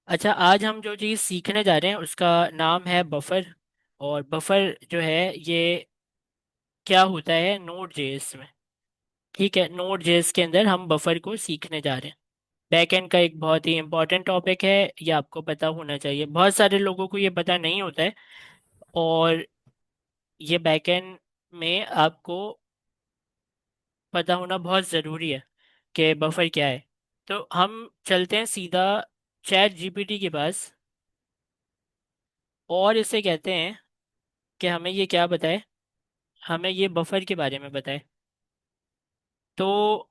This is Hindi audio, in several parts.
अच्छा, आज हम जो चीज़ सीखने जा रहे हैं उसका नाम है बफर। और बफर जो है ये क्या होता है नोड जेएस में। ठीक है, नोड जेएस के अंदर हम बफर को सीखने जा रहे हैं। बैकएंड का एक बहुत ही इंपॉर्टेंट टॉपिक है, ये आपको पता होना चाहिए। बहुत सारे लोगों को ये पता नहीं होता है। और ये बैकएंड में आपको पता होना बहुत ज़रूरी है कि बफर क्या है। तो हम चलते हैं सीधा चैट जीपीटी के पास और इसे कहते हैं कि हमें ये क्या बताए, हमें ये बफर के बारे में बताए। तो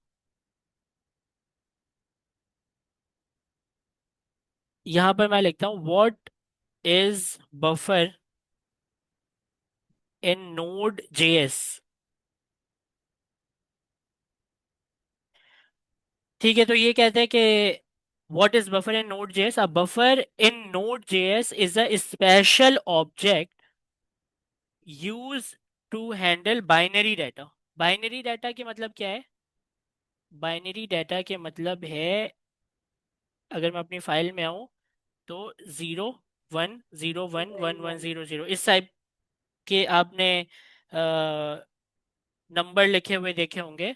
यहाँ पर मैं लिखता हूँ what is buffer in node JS. ठीक है, तो ये कहते हैं कि what is buffer in node JS. A buffer in node JS is a special object use to handle binary data. Binary data के मतलब क्या है? बाइनरी डाटा के मतलब है, अगर मैं अपनी फाइल में आऊँ तो 0 1 0 1 1 1 0 0 इस टाइप के आपने नंबर लिखे हुए देखे होंगे।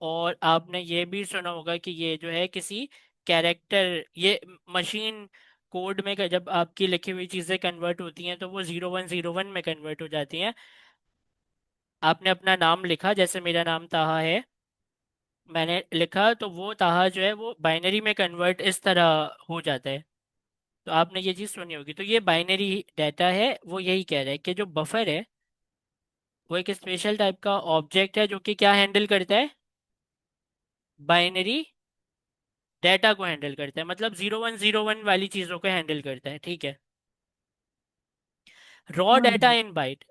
और आपने ये भी सुना होगा कि ये जो है किसी कैरेक्टर, ये मशीन कोड में जब आपकी लिखी हुई चीज़ें कन्वर्ट होती हैं तो वो 0 1 0 1 में कन्वर्ट हो जाती हैं। आपने अपना नाम लिखा, जैसे मेरा नाम ताहा है, मैंने लिखा तो वो ताहा जो है वो बाइनरी में कन्वर्ट इस तरह हो जाता है। तो आपने ये चीज़ सुनी होगी। तो ये बाइनरी डाटा है, वो यही कह रहा है कि जो बफर है वो एक स्पेशल टाइप का ऑब्जेक्ट है जो कि क्या हैंडल करता है, बाइनरी डाटा को हैंडल करता है। मतलब 0 1 0 1 वाली चीज़ों को हैंडल करता है। ठीक है, रॉ डाटा हम्म। इन बाइट।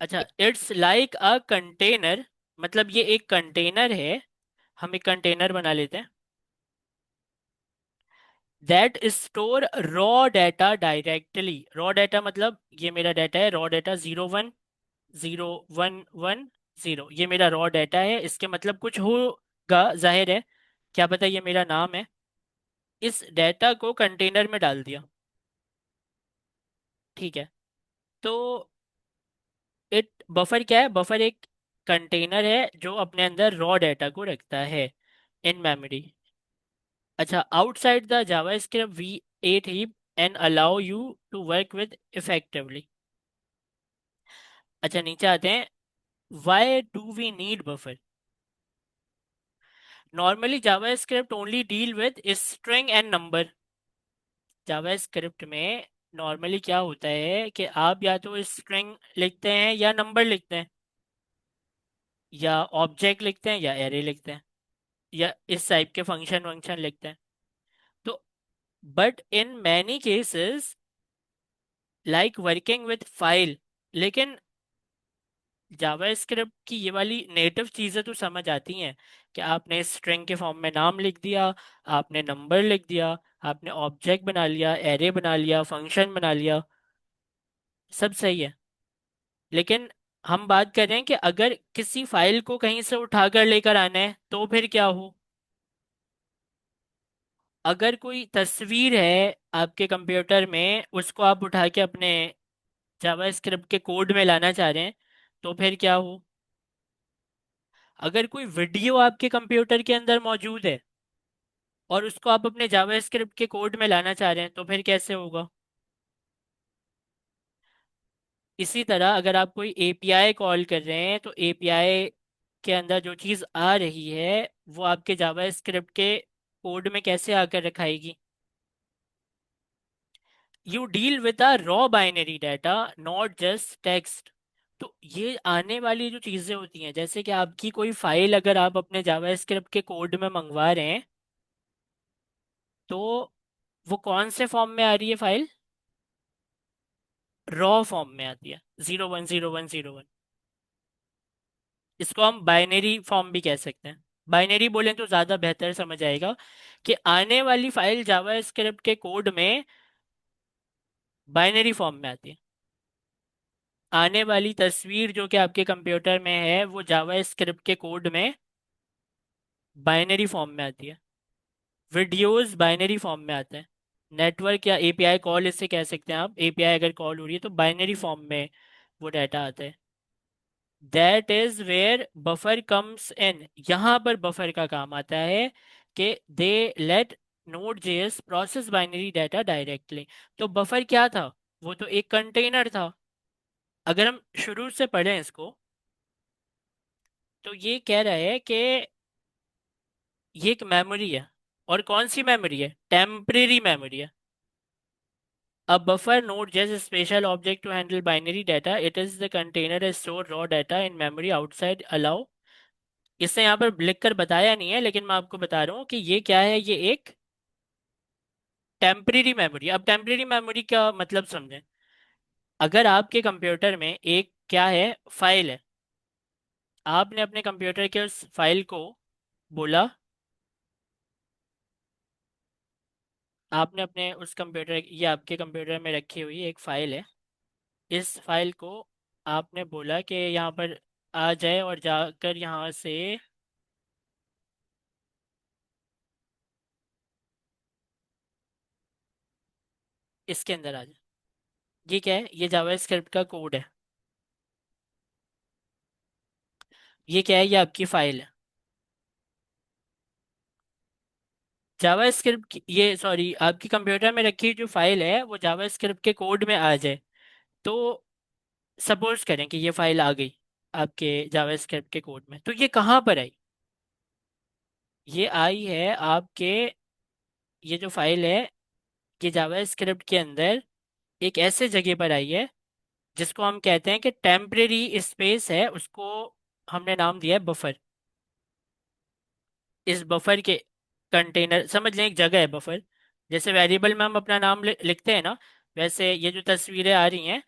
अच्छा, इट्स लाइक अ कंटेनर। मतलब ये एक कंटेनर है, हम एक कंटेनर बना लेते हैं that store raw data directly. Raw data मतलब ये मेरा डाटा है, रॉ डाटा 0 1 0 1 1 0, ये मेरा रॉ डाटा है। इसके मतलब कुछ होगा, जाहिर है, क्या पता ये मेरा नाम है। इस डाटा को कंटेनर में डाल दिया। ठीक है, तो इट बफर क्या है? बफर एक कंटेनर है जो अपने अंदर रॉ डाटा को रखता है इन मेमोरी। अच्छा, outside the JavaScript V eight heap and allow you to work with effectively. अच्छा, नीचे आते हैं, why do we need buffer. Normally JavaScript only deal with string and number. JavaScript में नॉर्मली क्या होता है कि आप या तो स्ट्रिंग लिखते हैं या नंबर लिखते हैं, या ऑब्जेक्ट लिखते हैं या एरे लिखते हैं, या इस टाइप के फंक्शन वंक्शन लिखते हैं। तो but in many cases like working with file, लेकिन जावास्क्रिप्ट की ये वाली नेटिव चीज़ें तो समझ आती हैं कि आपने स्ट्रिंग के फॉर्म में नाम लिख दिया, आपने नंबर लिख दिया, आपने ऑब्जेक्ट बना लिया, एरे बना लिया, फंक्शन बना लिया, सब सही है। लेकिन हम बात कर रहे हैं कि अगर किसी फाइल को कहीं से उठाकर लेकर आना है तो फिर क्या हो। अगर कोई तस्वीर है आपके कंप्यूटर में, उसको आप उठा के अपने जावास्क्रिप्ट के कोड में लाना चाह रहे हैं तो फिर क्या हो। अगर कोई वीडियो आपके कंप्यूटर के अंदर मौजूद है और उसको आप अपने जावास्क्रिप्ट के कोड में लाना चाह रहे हैं तो फिर कैसे होगा। इसी तरह अगर आप कोई एपीआई कॉल कर रहे हैं तो एपीआई के अंदर जो चीज़ आ रही है वो आपके जावास्क्रिप्ट के कोड में कैसे आकर रखाएगी। You deal with a raw binary data, not just text. तो ये आने वाली जो चीज़ें होती हैं, जैसे कि आपकी कोई फाइल अगर आप अपने जावास्क्रिप्ट के कोड में मंगवा रहे हैं तो वो कौन से फॉर्म में आ रही है फाइल? रॉ फॉर्म में आती है, 0 1 0 1 0 1। इसको हम बाइनरी फॉर्म भी कह सकते हैं। बाइनरी बोलें तो ज़्यादा बेहतर समझ आएगा कि आने वाली फाइल जावास्क्रिप्ट के कोड में बाइनरी फॉर्म में आती है। आने वाली तस्वीर जो कि आपके कंप्यूटर में है वो जावास्क्रिप्ट के कोड में बाइनरी फॉर्म में आती है। वीडियोस बाइनरी फॉर्म में आते हैं। नेटवर्क या एपीआई कॉल इसे कह सकते हैं आप। एपीआई अगर कॉल हो रही है तो बाइनरी फॉर्म में वो डाटा आता है। That is where buffer comes in. यहाँ पर बफर का काम आता है कि they let node JS process binary data directly. तो बफर क्या था? वो तो एक कंटेनर था। अगर हम शुरू से पढ़ें इसको, तो ये कह रहा है कि ये एक मेमोरी है। और कौन सी मेमोरी है? टेम्परेरी मेमोरी है। A buffer node just a special object to handle binary data. It is the container that store raw data in memory outside allow। इससे यहाँ पर लिख कर बताया नहीं है, लेकिन मैं आपको बता रहा हूँ कि ये क्या है। ये एक टेम्परेरी मेमोरी। अब टेम्परेरी मेमोरी का मतलब समझें। अगर आपके कंप्यूटर में एक क्या है, फाइल है। आपने अपने कंप्यूटर के उस फाइल को बोला, आपने अपने उस कंप्यूटर, ये आपके कंप्यूटर में रखी हुई एक फाइल है। इस फाइल को आपने बोला कि यहाँ पर आ जाए और जाकर यहाँ से इसके अंदर आ जाए। ये क्या है? ये जावास्क्रिप्ट का कोड है। ये क्या है? ये आपकी फाइल है जावास्क्रिप्ट की। ये सॉरी, आपकी कंप्यूटर में रखी जो फाइल है वो जावास्क्रिप्ट के कोड में आ जाए। तो सपोज करें कि ये फाइल आ गई आपके जावास्क्रिप्ट के कोड में, तो ये कहाँ पर आई? ये आई है आपके, ये जो फाइल है ये जावास्क्रिप्ट के अंदर एक ऐसे जगह पर आई है जिसको हम कहते हैं कि टेम्परेरी स्पेस है। उसको हमने नाम दिया है बफर। इस बफर के कंटेनर समझ लें, एक जगह है बफर। जैसे वेरिएबल में हम अपना नाम लिखते हैं ना, वैसे ये जो तस्वीरें आ रही हैं,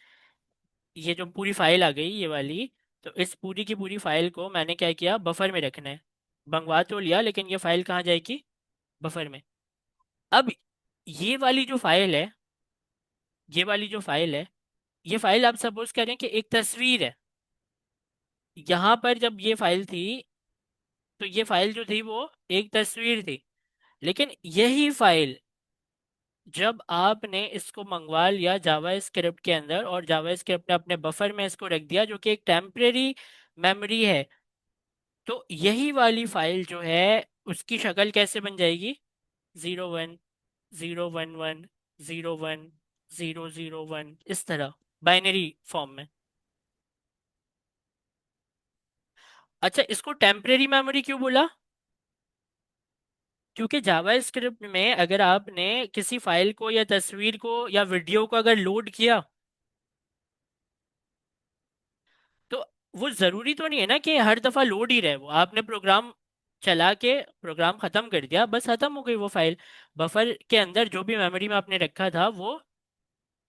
ये जो पूरी फाइल आ गई ये वाली, तो इस पूरी की पूरी फाइल को मैंने क्या किया, बफर में रखना है। मंगवा तो लिया, लेकिन ये फाइल कहाँ जाएगी? बफर में। अब ये वाली जो फाइल है, ये वाली जो फाइल है, ये फाइल आप सपोज करें कि एक तस्वीर है। यहाँ पर जब ये फाइल थी, तो ये फाइल जो थी वो एक तस्वीर थी। लेकिन यही फाइल जब आपने इसको मंगवा लिया जावा स्क्रिप्ट के अंदर, और जावा स्क्रिप्ट ने अपने बफर में इसको रख दिया जो कि एक टेम्परेरी मेमोरी है, तो यही वाली फाइल जो है उसकी शक्ल कैसे बन जाएगी? 01, 011, 01, 001, इस तरह बाइनरी फॉर्म में। अच्छा, इसको टेम्परेरी मेमोरी क्यों बोला? क्योंकि जावा स्क्रिप्ट में अगर आपने किसी फाइल को या तस्वीर को या वीडियो को अगर लोड किया, तो वो जरूरी तो नहीं है ना कि हर दफा लोड ही रहे। वो आपने प्रोग्राम चला के प्रोग्राम खत्म कर दिया, बस खत्म हो गई वो फाइल। बफर के अंदर जो भी मेमोरी में आपने रखा था वो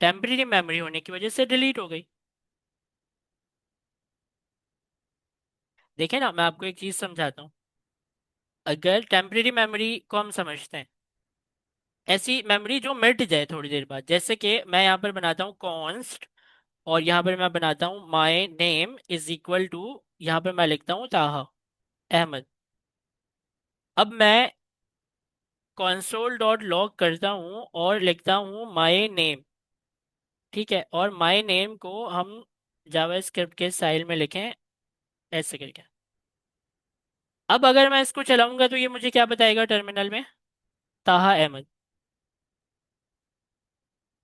टेम्परेरी मेमोरी होने की वजह से डिलीट हो गई। देखें ना, मैं आपको एक चीज समझाता हूँ। अगर टेम्परेरी मेमोरी को हम समझते हैं, ऐसी मेमोरी जो मिट जाए थोड़ी देर बाद, जैसे कि मैं यहाँ पर बनाता हूँ कॉन्स्ट, और यहाँ पर मैं बनाता हूँ my name is equal to, यहाँ पर मैं लिखता हूँ ताहा अहमद। अब मैं कंसोल डॉट लॉग करता हूँ और लिखता हूँ माई नेम। ठीक है, और माई नेम को हम जावास्क्रिप्ट के स्टाइल में लिखें ऐसे करके। अब अगर मैं इसको चलाऊंगा तो ये मुझे क्या बताएगा टर्मिनल में? ताहा अहमद।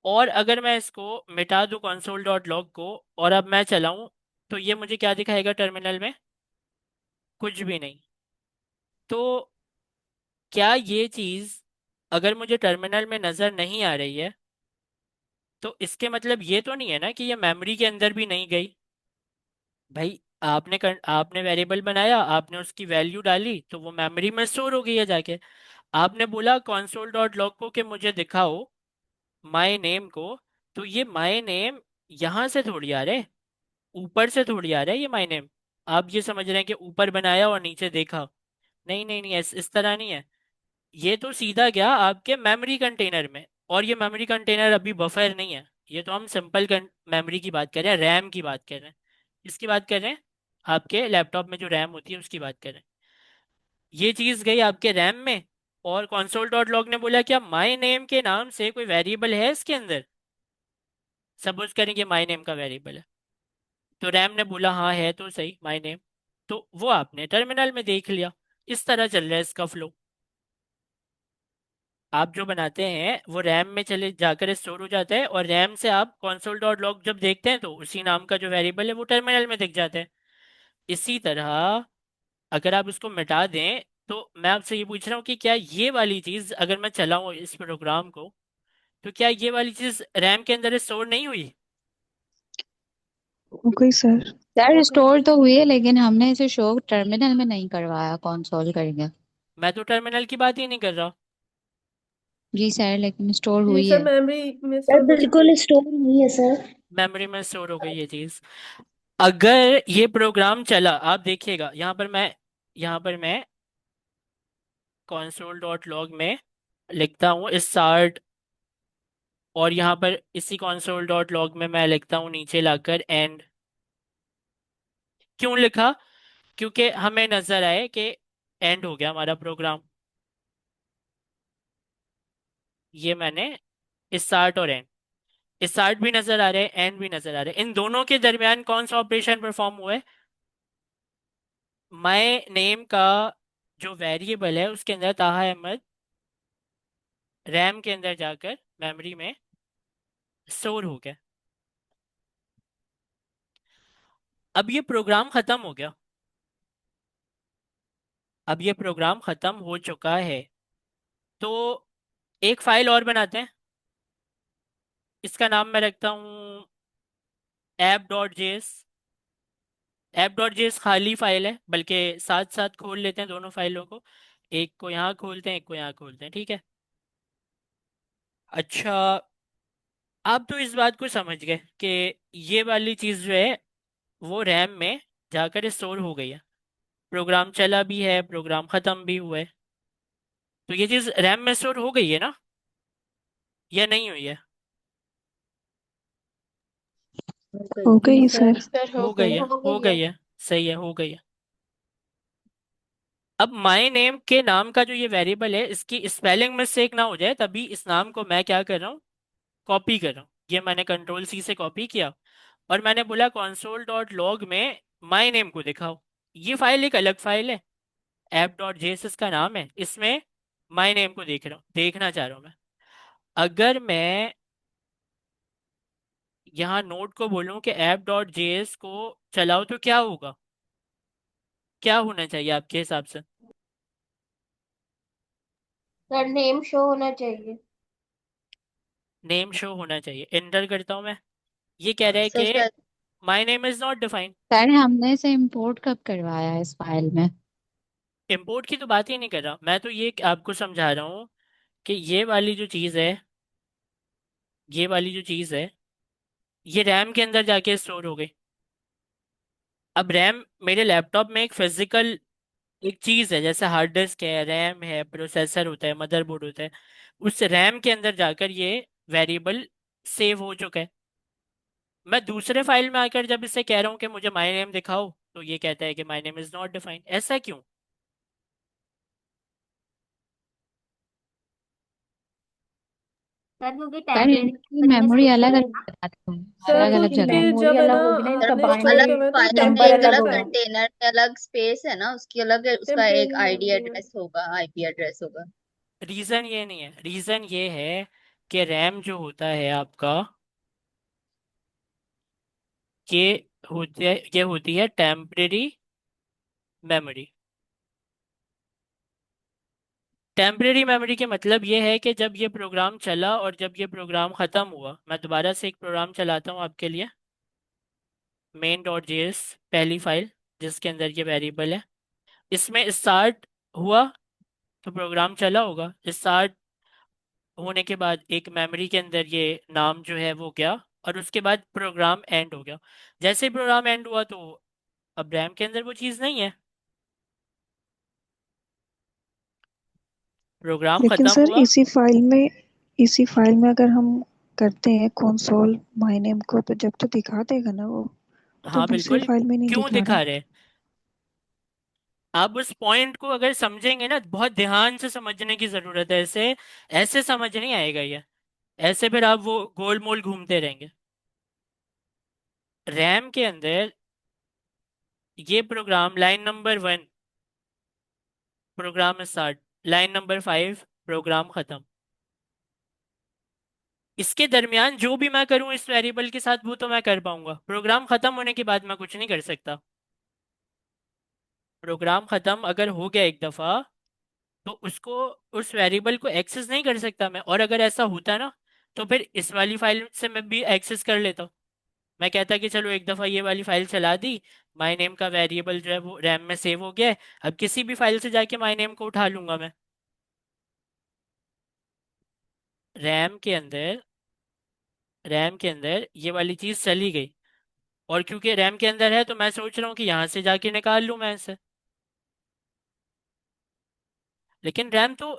और अगर मैं इसको मिटा दूं कंसोल डॉट लॉग को, और अब मैं चलाऊं, तो ये मुझे क्या दिखाएगा टर्मिनल में? कुछ भी नहीं। तो क्या ये चीज़ अगर मुझे टर्मिनल में नज़र नहीं आ रही है, तो इसके मतलब ये तो नहीं है ना कि ये मेमोरी के अंदर भी नहीं गई। भाई, आपने वेरिएबल बनाया, आपने उसकी वैल्यू डाली, तो वो मेमोरी में स्टोर हो गई है जाके। आपने बोला console डॉट लॉग को कि मुझे दिखाओ माय नेम को, तो ये माय नेम यहाँ से थोड़ी आ रहे, ऊपर से थोड़ी आ रहा है ये माय नेम। आप ये समझ रहे हैं कि ऊपर बनाया और नीचे देखा? नहीं नहीं नहीं, इस तरह नहीं है। ये तो सीधा गया आपके मेमोरी कंटेनर में, और ये मेमोरी कंटेनर अभी बफर नहीं है। ये तो हम सिंपल मेमोरी की बात कर रहे हैं, रैम की बात कर रहे हैं। इसकी बात कर रहे हैं, आपके लैपटॉप में जो रैम होती है उसकी बात कर रहे हैं। ये चीज़ गई आपके रैम में, और console डॉट लॉग ने बोला क्या माई नेम के नाम से कोई वेरिएबल है इसके अंदर। सपोज करें कि माई नेम का वेरिएबल है, तो रैम ने बोला हाँ है तो सही माई नेम, तो वो आपने टर्मिनल में देख लिया। इस तरह चल रहा है इसका फ्लो। आप जो बनाते हैं वो रैम में चले जाकर स्टोर हो जाता है, और रैम से आप console डॉट लॉग जब देखते हैं तो उसी नाम का जो वेरिएबल है वो टर्मिनल में दिख जाता है। इसी तरह अगर आप उसको मिटा दें, तो मैं आपसे ये पूछ रहा हूँ कि क्या ये वाली चीज अगर मैं चलाऊं इस प्रोग्राम को, तो क्या ये वाली चीज रैम के अंदर स्टोर नहीं हुई। हो गई सर। सर स्टोर तो हुई है, लेकिन हमने इसे शो टर्मिनल में नहीं करवाया, कंसोल करेंगे। मैं तो टर्मिनल की बात ही नहीं कर रहा। जी सर, लेकिन स्टोर जी हुई सर, है। मेमोरी में सर स्टोर हो चुकी बिल्कुल है। स्टोर हुई है सर। मेमोरी में स्टोर हो गई ये चीज। अगर ये प्रोग्राम चला, आप देखिएगा यहाँ पर मैं console डॉट लॉग में लिखता हूँ स्टार्ट, और यहाँ पर इसी console डॉट लॉग में मैं लिखता हूँ नीचे लाकर एंड। क्यों लिखा, क्योंकि हमें नजर आए कि एंड हो गया हमारा प्रोग्राम। ये मैंने स्टार्ट और एंड, स्टार्ट भी नजर आ रहे हैं एंड भी नजर आ रहे हैं, इन दोनों के दरमियान कौन सा ऑपरेशन परफॉर्म हुआ है। माय नेम का जो वेरिएबल है उसके अंदर ताहा अहमद रैम के अंदर जाकर मेमोरी में स्टोर हो गया। अब ये प्रोग्राम खत्म हो गया, अब ये प्रोग्राम खत्म हो चुका है, तो एक फाइल और बनाते हैं। इसका नाम मैं रखता हूँ app.js। app.js खाली फाइल है, बल्कि साथ साथ खोल लेते हैं दोनों फाइलों को, एक को यहाँ खोलते हैं एक को यहाँ खोलते हैं, ठीक है। अच्छा, आप तो इस बात को समझ गए कि ये वाली चीज़ जो है वो रैम में जाकर स्टोर हो गई है, प्रोग्राम चला भी है प्रोग्राम खत्म भी हुआ है, तो ये चीज़ रैम में स्टोर हो गई है ना, या नहीं हुई है। हो हो गई गई सर। सर। सर हो हो गई गई। है, हो हो गई है। गई है, सही है, हो गई है। अब माय नेम के नाम का जो ये वेरिएबल है इसकी स्पेलिंग मिस्टेक ना हो जाए, तभी इस नाम को मैं क्या कर रहा हूँ, कॉपी कर रहा हूँ। ये मैंने कंट्रोल सी से कॉपी किया, और मैंने बोला console डॉट लॉग में माय नेम को दिखाओ। ये फाइल एक अलग फाइल है, app.js इसका नाम है, इसमें माय नेम को देख रहा हूँ, देखना चाह रहा हूँ मैं। अगर मैं यहाँ नोट को बोलूँ कि app.js को चलाओ तो क्या होगा, क्या होना चाहिए आपके हिसाब से। सर नेम शो होना चाहिए। नेम शो होना चाहिए, एंटर करता हूँ मैं। ये कह रहा है सर कि शायद। My name is not defined. Sir हमने इसे इंपोर्ट कब करवाया है इस फाइल में? इंपोर्ट की तो बात ही नहीं कर रहा मैं, तो ये आपको समझा रहा हूँ कि ये वाली जो चीज़ है, ये वाली जो चीज़ है ये रैम के अंदर जाके स्टोर हो गई। अब रैम मेरे लैपटॉप में एक फिजिकल एक चीज़ है, जैसे हार्ड डिस्क है, रैम है, प्रोसेसर होता है, मदरबोर्ड होता है, उस रैम के अंदर जाकर ये वेरिएबल सेव हो चुका है। मैं दूसरे फाइल में आकर जब इससे कह रहा हूँ कि मुझे माय नेम दिखाओ, तो ये कहता है कि my name is not defined. ऐसा क्यों। सर क्योंकि सर टेम्पलेरी इनकी में मेमोरी सेव अलग कर अलग रहे हैं ना। बताते हैं, सर अलग तो अलग इनकी जगह। ये मेमोरी जब है ना, अलग होगी ना, इनका हमने बाइंड स्टोर अलग करवाया तो फाइलों में एक टेम्परेरी अलग फाइल, कंटेनर है, अलग स्पेस है ना, उसकी अलग उसका एक टेम्परेरी आईडी मेमोरी में। एड्रेस होगा, आईपी एड्रेस होगा। रीज़न ये नहीं है, रीज़न ये है कि रैम जो होता है आपका, ये ये होती है टेम्परेरी मेमोरी। टेम्परेरी मेमोरी के मतलब ये है कि जब ये प्रोग्राम चला और जब ये प्रोग्राम ख़त्म हुआ, मैं दोबारा से एक प्रोग्राम चलाता हूँ आपके लिए, main.js पहली फाइल जिसके अंदर ये वेरिएबल है, इसमें स्टार्ट हुआ तो प्रोग्राम चला होगा, स्टार्ट होने के बाद एक मेमोरी के अंदर ये नाम जो है वो गया, और उसके बाद प्रोग्राम एंड हो गया। जैसे ही प्रोग्राम एंड हुआ तो अब रैम के अंदर वो चीज़ नहीं है, प्रोग्राम लेकिन ख़त्म सर हुआ। इसी फाइल में अगर हम करते हैं कंसोल माय नेम को, तो जब तो दिखा देगा ना वो तो हाँ दूसरी बिल्कुल, फाइल में नहीं क्यों दिखा रहा। दिखा रहे। आप उस पॉइंट को अगर समझेंगे ना, बहुत ध्यान से समझने की जरूरत है, ऐसे ऐसे समझ नहीं आएगा ये, ऐसे फिर आप वो गोल मोल घूमते रहेंगे। रैम के अंदर ये program line number 1 program start, line number 5 program खत्म। इसके दरमियान जो भी मैं करूं इस वेरिएबल के साथ वो तो मैं कर पाऊंगा, प्रोग्राम खत्म होने के बाद मैं कुछ नहीं कर सकता। प्रोग्राम खत्म अगर हो गया एक दफा, तो उसको, उस वेरिएबल को एक्सेस नहीं कर सकता मैं। और अगर ऐसा होता ना, तो फिर इस वाली फाइल से मैं भी एक्सेस कर लेता। मैं कहता कि चलो एक दफा ये वाली फाइल चला दी, माई नेम का वेरिएबल जो है वो रैम में सेव हो गया है, अब किसी भी फाइल से जाके माई नेम को उठा लूंगा मैं। रैम के अंदर रैम के अंदर ये वाली चीज चली गई, और क्योंकि रैम के अंदर है तो मैं सोच रहा हूँ कि यहाँ से जाके निकाल लूँ मैं इसे। लेकिन रैम तो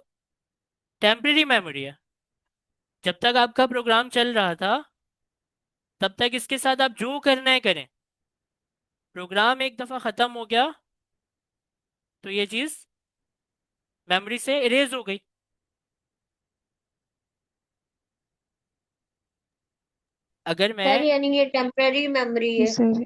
टेम्परेरी मेमोरी है। जब तक आपका प्रोग्राम चल रहा था तब तक इसके साथ आप जो करना है करें। प्रोग्राम एक दफा खत्म हो गया तो ये चीज मेमोरी से इरेज हो गई। अगर सर मैं, यानी ये टेम्पररी मेमोरी जी है। सर,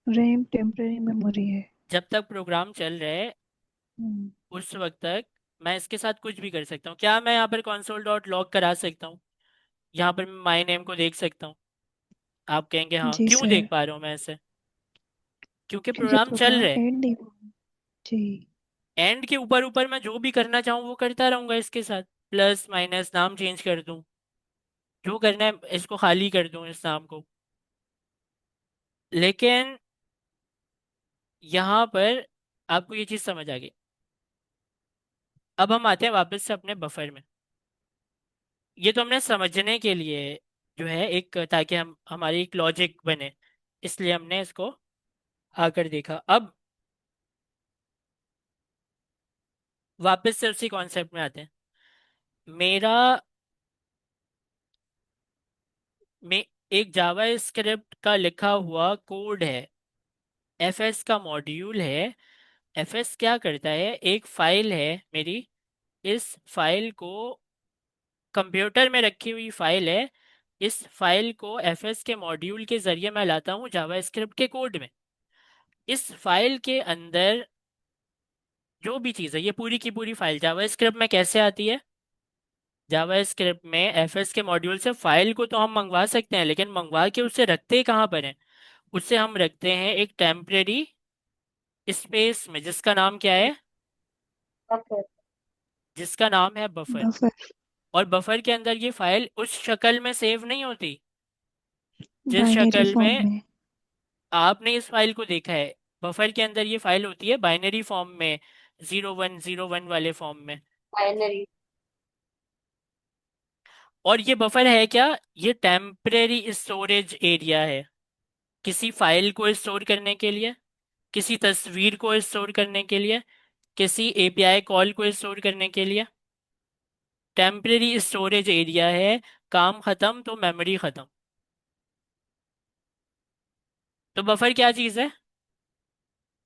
रैम टेम्पररी मेमोरी है। जब तक प्रोग्राम चल रहा है हम्म, उस वक्त तक मैं इसके साथ कुछ भी कर सकता हूँ। क्या मैं यहाँ पर console डॉट लॉग करा सकता हूँ? यहाँ पर मैं माई नेम को देख सकता हूँ? आप कहेंगे हाँ, जी क्यों सर, देख पा रहा हूँ मैं ऐसे? क्योंकि क्योंकि प्रोग्राम चल प्रोग्राम रहे। एंड नहीं हुआ। जी। एंड के ऊपर ऊपर मैं जो भी करना चाहूँ वो करता रहूंगा इसके साथ, प्लस माइनस नाम चेंज कर दूं, जो करना है इसको खाली कर दूं इस नाम को। लेकिन यहाँ पर आपको ये चीज समझ आ गई। अब हम आते हैं वापस से अपने बफर में। ये तो हमने समझने के लिए जो है एक, ताकि हम हमारी एक लॉजिक बने, इसलिए हमने इसको आकर देखा। अब वापस से उसी कॉन्सेप्ट में आते हैं। मेरा में एक जावा स्क्रिप्ट का लिखा हुआ कोड है, एफएस का मॉड्यूल है। एफएस क्या करता है, एक फाइल है मेरी, इस फाइल को, कंप्यूटर में रखी हुई फाइल है, इस फाइल को एफएस के मॉड्यूल के जरिए मैं लाता हूँ जावा स्क्रिप्ट के कोड में। इस फाइल के अंदर जो भी चीज़ है, ये पूरी की पूरी फाइल जावा स्क्रिप्ट में कैसे आती है? जावा स्क्रिप्ट में एफएस के मॉड्यूल से फाइल को तो हम मंगवा सकते हैं, लेकिन मंगवा के उसे रखते कहाँ पर हैं? उसे हम रखते हैं एक टेम्परेरी स्पेस में, जिसका नाम क्या है? ओके। जिसका नाम है बफर। बफर। और बफर के अंदर ये फाइल उस शक्ल में सेव नहीं होती जिस बाइनरी शक्ल फॉर्म में में। आपने इस फाइल को देखा है। बफर के अंदर ये फाइल होती है बाइनरी फॉर्म में, 0101 वाले फॉर्म में। बाइनरी। और ये बफर है क्या? ये टेम्परेरी स्टोरेज एरिया है, किसी फाइल को स्टोर करने के लिए, किसी तस्वीर को स्टोर करने के लिए, किसी एपीआई कॉल को स्टोर करने के लिए। टेम्परेरी स्टोरेज एरिया है। काम खत्म तो मेमोरी खत्म। तो बफर क्या चीज़ है?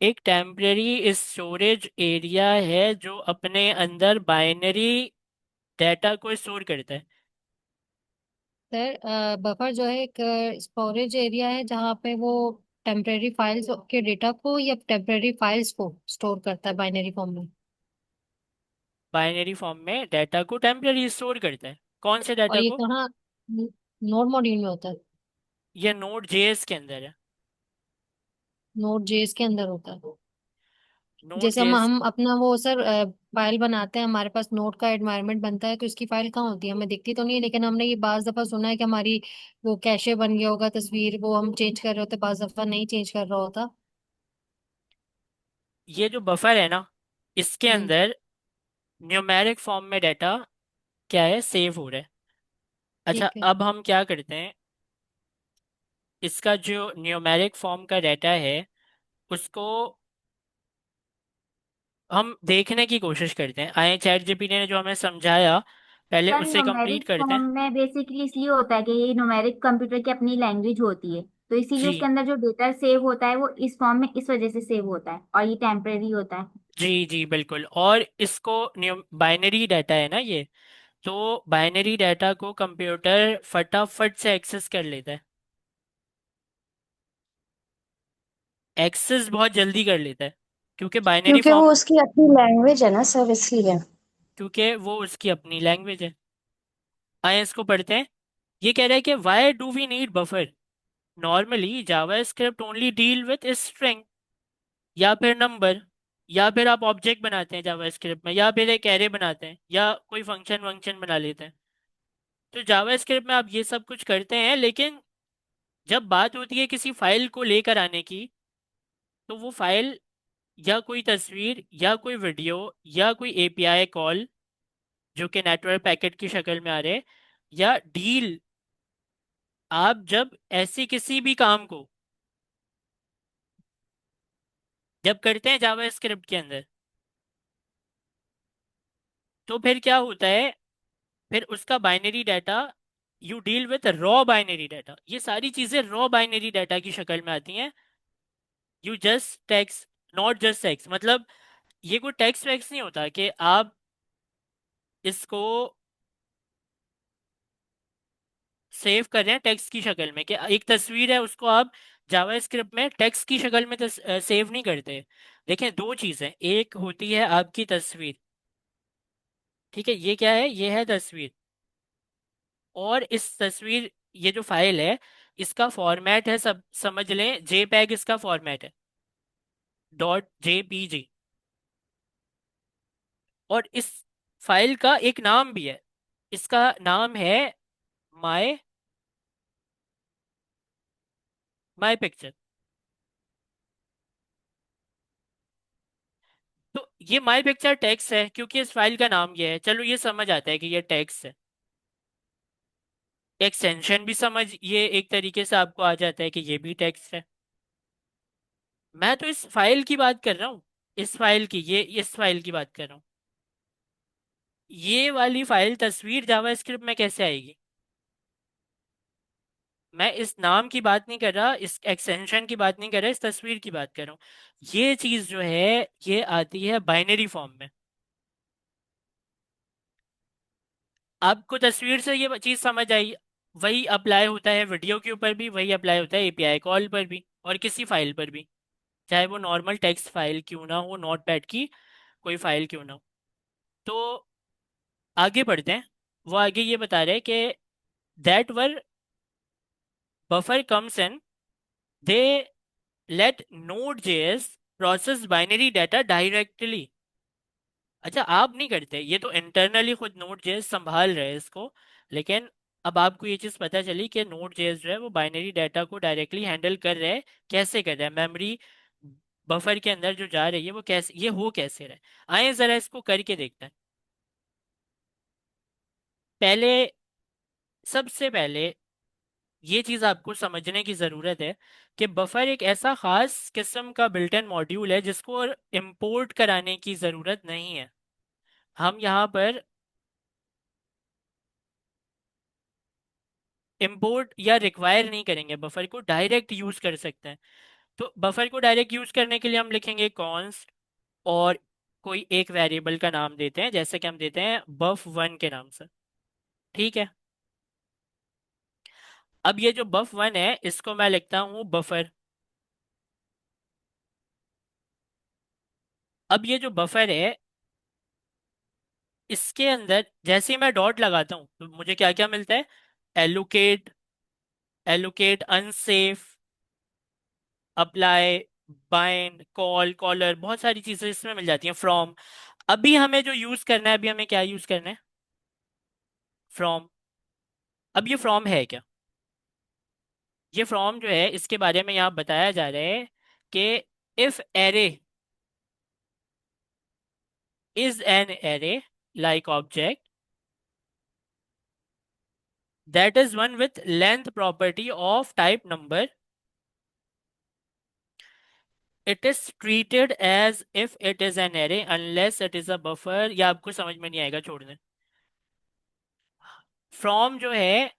एक टेम्परेरी स्टोरेज एरिया है जो अपने अंदर बाइनरी डाटा को स्टोर करता है। सर बफर जो है एक स्टोरेज एरिया है जहाँ पे वो टेम्परेरी फाइल्स के डेटा को या टेम्परेरी फाइल्स को स्टोर करता है बाइनरी फॉर्म में। बाइनरी फॉर्म में डाटा को टेम्परेरी स्टोर करता है। कौन से और डाटा ये को? कहाँ नोड मॉड्यूल में होता है? ये नोड जेएस के अंदर है। नोड जेएस के अंदर होता है। नोड जैसे हम जेएस, हम अपना वो सर फाइल बनाते हैं, हमारे पास नोड का एनवायरनमेंट बनता है, तो इसकी फाइल कहाँ होती है हमें दिखती तो नहीं है, लेकिन हमने ये बाज दफा सुना है कि हमारी वो कैशे बन गया होगा, तस्वीर वो हम चेंज कर रहे होते, बाज दफा नहीं चेंज कर रहा होता। ये जो बफर है ना, इसके हम्म। अंदर न्यूमेरिक फॉर्म में डाटा क्या है, सेव हो रहा है। अच्छा, ठीक है। अब हम क्या करते हैं, इसका जो न्यूमेरिक फॉर्म का डाटा है उसको हम देखने की कोशिश करते हैं। आए चैट जीपीटी ने जो हमें समझाया, पहले सर उसे कंप्लीट न्यूमेरिक करते फॉर्म हैं। में बेसिकली इसलिए होता है कि ये न्यूमेरिक कंप्यूटर की अपनी लैंग्वेज होती है, तो इसीलिए जी उसके अंदर जो डेटा सेव होता है वो इस फॉर्म में इस वजह से सेव होता है और ये टेम्परेरी होता है। जी जी बिल्कुल। और इसको बाइनरी डाटा है ना ये, तो बाइनरी डाटा को कंप्यूटर फटाफट से एक्सेस कर लेता है, एक्सेस बहुत जल्दी कर लेता है, क्योंकि बाइनरी क्योंकि वो फॉर्म, उसकी अपनी लैंग्वेज है ना सर, इसलिए। क्योंकि वो उसकी अपनी लैंग्वेज है। आए इसको पढ़ते हैं। ये कह रहा है कि why do we need buffer, normally JavaScript only deal with string, या फिर नंबर, या फिर आप ऑब्जेक्ट बनाते हैं जावास्क्रिप्ट में, या फिर एक एरे बनाते हैं, या कोई फंक्शन वंक्शन बना लेते हैं। तो जावास्क्रिप्ट में आप ये सब कुछ करते हैं, लेकिन जब बात होती है किसी फाइल को लेकर आने की, तो वो फाइल या कोई तस्वीर या कोई वीडियो या कोई एपीआई कॉल जो कि नेटवर्क पैकेट की शक्ल में आ रहे, या डील, आप जब ऐसे किसी भी काम को जब करते हैं जावास्क्रिप्ट के अंदर, तो फिर क्या होता है, फिर उसका binary data, you deal with raw binary data, ये सारी चीजें रॉ बाइनरी डाटा की शक्ल में आती हैं। You just text, not just text, मतलब ये कोई टेक्स्ट वैक्स नहीं होता कि आप इसको सेव कर रहे हैं टेक्स्ट की शक्ल में, कि एक तस्वीर है उसको आप जावास्क्रिप्ट में टेक्स्ट की शक्ल में सेव नहीं करते। देखें, दो चीजें, एक होती है आपकी तस्वीर, ठीक है, ये क्या है, ये है तस्वीर, और इस तस्वीर, ये जो फाइल है, इसका फॉर्मेट है, सब समझ लें जेपैग इसका फॉर्मेट है, .jpg। और इस फाइल का एक नाम भी है, इसका नाम है माय माय पिक्चर। तो ये माय पिक्चर टेक्स्ट है क्योंकि इस फाइल का नाम ये है, चलो ये समझ आता है कि ये टेक्स्ट है। एक्सटेंशन भी समझ, ये एक तरीके से आपको आ जाता है कि ये भी टेक्स्ट है। मैं तो इस फाइल की बात कर रहा हूँ, इस फाइल की, ये इस फाइल की बात कर रहा हूँ। ये वाली फाइल तस्वीर जावास्क्रिप्ट में कैसे आएगी? मैं इस नाम की बात नहीं कर रहा, इस एक्सटेंशन की बात नहीं कर रहा, इस तस्वीर की बात कर रहा हूँ। ये चीज जो है ये आती है बाइनरी फॉर्म में। आपको तस्वीर से ये चीज समझ आई? वही अप्लाई होता है वीडियो के ऊपर भी, वही अप्लाई होता है एपीआई कॉल पर भी, और किसी फाइल पर भी, चाहे वो नॉर्मल टेक्स्ट फाइल क्यों ना हो, नोटपैड की कोई फाइल क्यों ना हो। तो आगे बढ़ते हैं। वो आगे ये बता रहे हैं कि that where buffer comes in, they let node JS process binary data directly. अच्छा, आप नहीं करते, ये तो इंटरनली खुद नोड जेएस संभाल रहे हैं इसको, लेकिन अब आपको ये चीज़ पता चली कि नोड जेएस जो है वो बाइनरी डाटा को डायरेक्टली हैंडल कर रहे हैं। कैसे कर रहा है? मेमोरी बफर के अंदर जो जा रही है वो कैसे, ये हो कैसे रहा है? आए जरा इसको करके देखते हैं। पहले, सबसे पहले ये चीज़ आपको समझने की ज़रूरत है कि बफर एक ऐसा खास किस्म का बिल्ट इन मॉड्यूल है जिसको इंपोर्ट कराने की ज़रूरत नहीं है। हम यहाँ पर इंपोर्ट या रिक्वायर नहीं करेंगे, बफर को डायरेक्ट यूज़ कर सकते हैं। तो बफर को डायरेक्ट यूज़ करने के लिए हम लिखेंगे कॉन्स्ट, और कोई एक वेरिएबल का नाम देते हैं, जैसे कि हम देते हैं buf1 के नाम से, ठीक है। अब ये जो buf1 है इसको मैं लिखता हूँ बफर। अब ये जो बफर है, इसके अंदर जैसे ही मैं डॉट लगाता हूँ तो मुझे क्या क्या मिलता है? Allocate, allocate unsafe, apply, bind, call, caller, बहुत सारी चीजें इसमें मिल जाती हैं। फ्रॉम, अभी हमें जो यूज करना है, अभी हमें क्या यूज करना है? फ्रॉम। अब ये फ्रॉम है क्या? ये फ्रॉम जो है इसके बारे में यहाँ बताया जा रहा है कि if array is an array like object that is one with length property of type number, it is treated as if it is an array unless it is a buffer। या आपको समझ में नहीं आएगा, छोड़ दें। फ्रॉम जो है,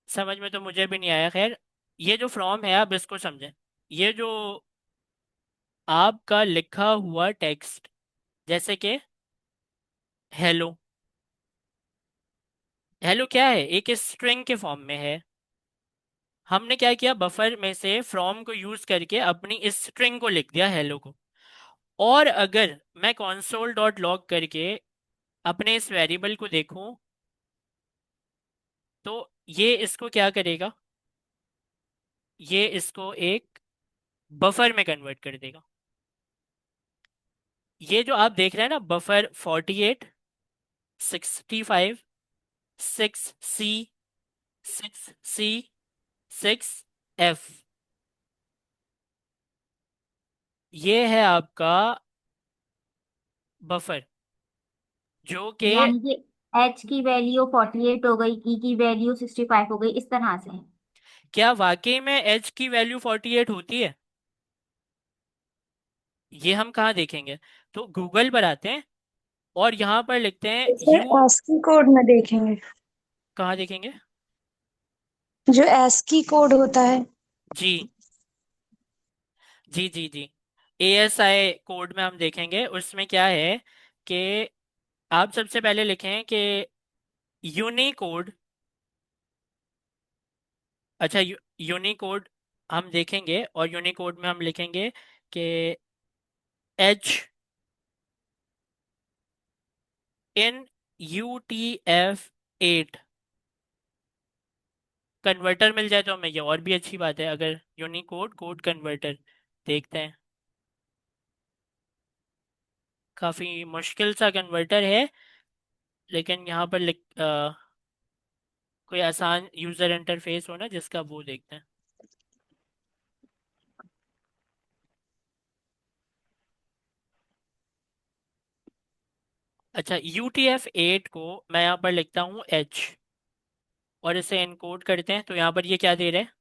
समझ में तो मुझे भी नहीं आया, खैर। ये जो फ्रॉम है आप इसको समझें, ये जो आपका लिखा हुआ टेक्स्ट, जैसे कि हेलो। हेलो क्या है, एक स्ट्रिंग के फॉर्म में है। हमने क्या किया, बफर में से फ्रॉम को यूज करके अपनी इस स्ट्रिंग को लिख दिया, हेलो को। और अगर मैं console डॉट लॉग करके अपने इस वेरिएबल को देखूं, तो ये इसको क्या करेगा, ये इसको एक बफर में कन्वर्ट कर देगा। ये जो आप देख रहे हैं ना, बफर 48, 65, 6C, 6C, 6F, ये है आपका बफर, जो कि यानी कि एच की वैल्यू 48 हो गई, ई की वैल्यू 65 हो गई, इस तरह से। क्या वाकई में एच की वैल्यू 48 होती है? ये हम कहाँ देखेंगे? तो गूगल पर आते हैं और यहाँ पर लिखते हैं सर यू। ASCII कोड में देखेंगे, कहाँ देखेंगे? जो ASCII कोड होता है। जी जी जी जी, ASI कोड में हम देखेंगे। उसमें क्या है कि आप सबसे पहले लिखें कि यूनिकोड। अच्छा, यूनिकोड हम देखेंगे, और यूनिकोड में हम लिखेंगे कि इन UTF-8 कन्वर्टर मिल जाए तो हमें ये और भी अच्छी बात है। अगर यूनिकोड कोड कन्वर्टर देखते हैं, काफ़ी मुश्किल सा कन्वर्टर है, लेकिन यहाँ पर कोई आसान यूज़र इंटरफेस हो ना जिसका, वो देखते हैं। अच्छा, UTF-8 को मैं यहाँ पर लिखता हूँ H, और इसे इनकोड करते हैं, तो यहाँ पर ये क्या दे रहे हैं?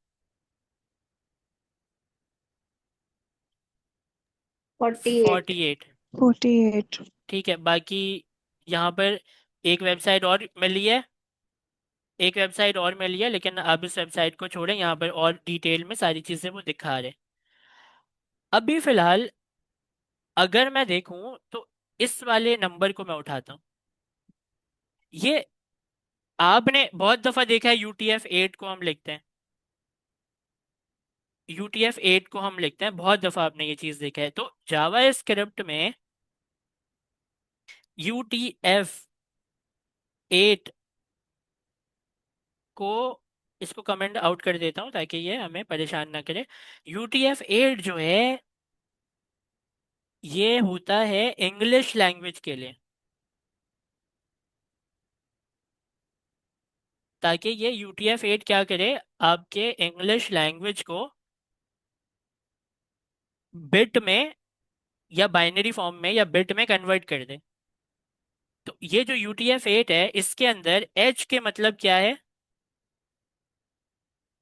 48। 48। 48। ठीक है, बाकी यहाँ पर एक वेबसाइट और मिली है, एक वेबसाइट और मिली है, लेकिन अब इस वेबसाइट को छोड़ें, यहाँ पर और डिटेल में सारी चीज़ें वो दिखा रहे हैं। अभी फिलहाल अगर मैं देखूं तो इस वाले नंबर को मैं उठाता हूँ, ये आपने बहुत दफ़ा देखा है, UTF-8 को हम लिखते हैं, UTF-8 को हम लिखते हैं, बहुत दफ़ा आपने ये चीज़ देखा है। तो जावा स्क्रिप्ट में UTF-8 को, इसको कमेंट आउट कर देता हूँ ताकि ये हमें परेशान ना करे। UTF-8 जो है, ये होता है इंग्लिश लैंग्वेज के लिए, ताकि ये UTF-8 क्या करे, आपके इंग्लिश लैंग्वेज को बिट में या बाइनरी फॉर्म में या बिट में कन्वर्ट कर दे। तो ये जो UTF-8 है, इसके अंदर H के मतलब क्या है?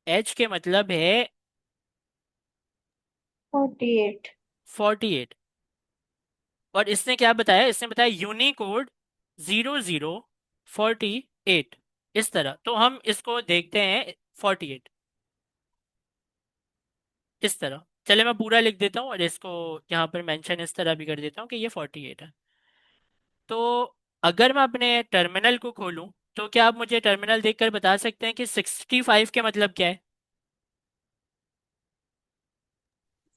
H के मतलब है 48। 48। और इसने क्या बताया, इसने बताया यूनिकोड 0048, इस तरह। तो हम इसको देखते हैं 48 इस तरह। चले मैं पूरा लिख देता हूँ, और इसको यहाँ पर मेंशन इस तरह भी कर देता हूँ कि ये 48 है। तो अगर मैं अपने टर्मिनल को खोलूं, तो क्या आप मुझे टर्मिनल देखकर बता सकते हैं कि 65 के मतलब क्या है?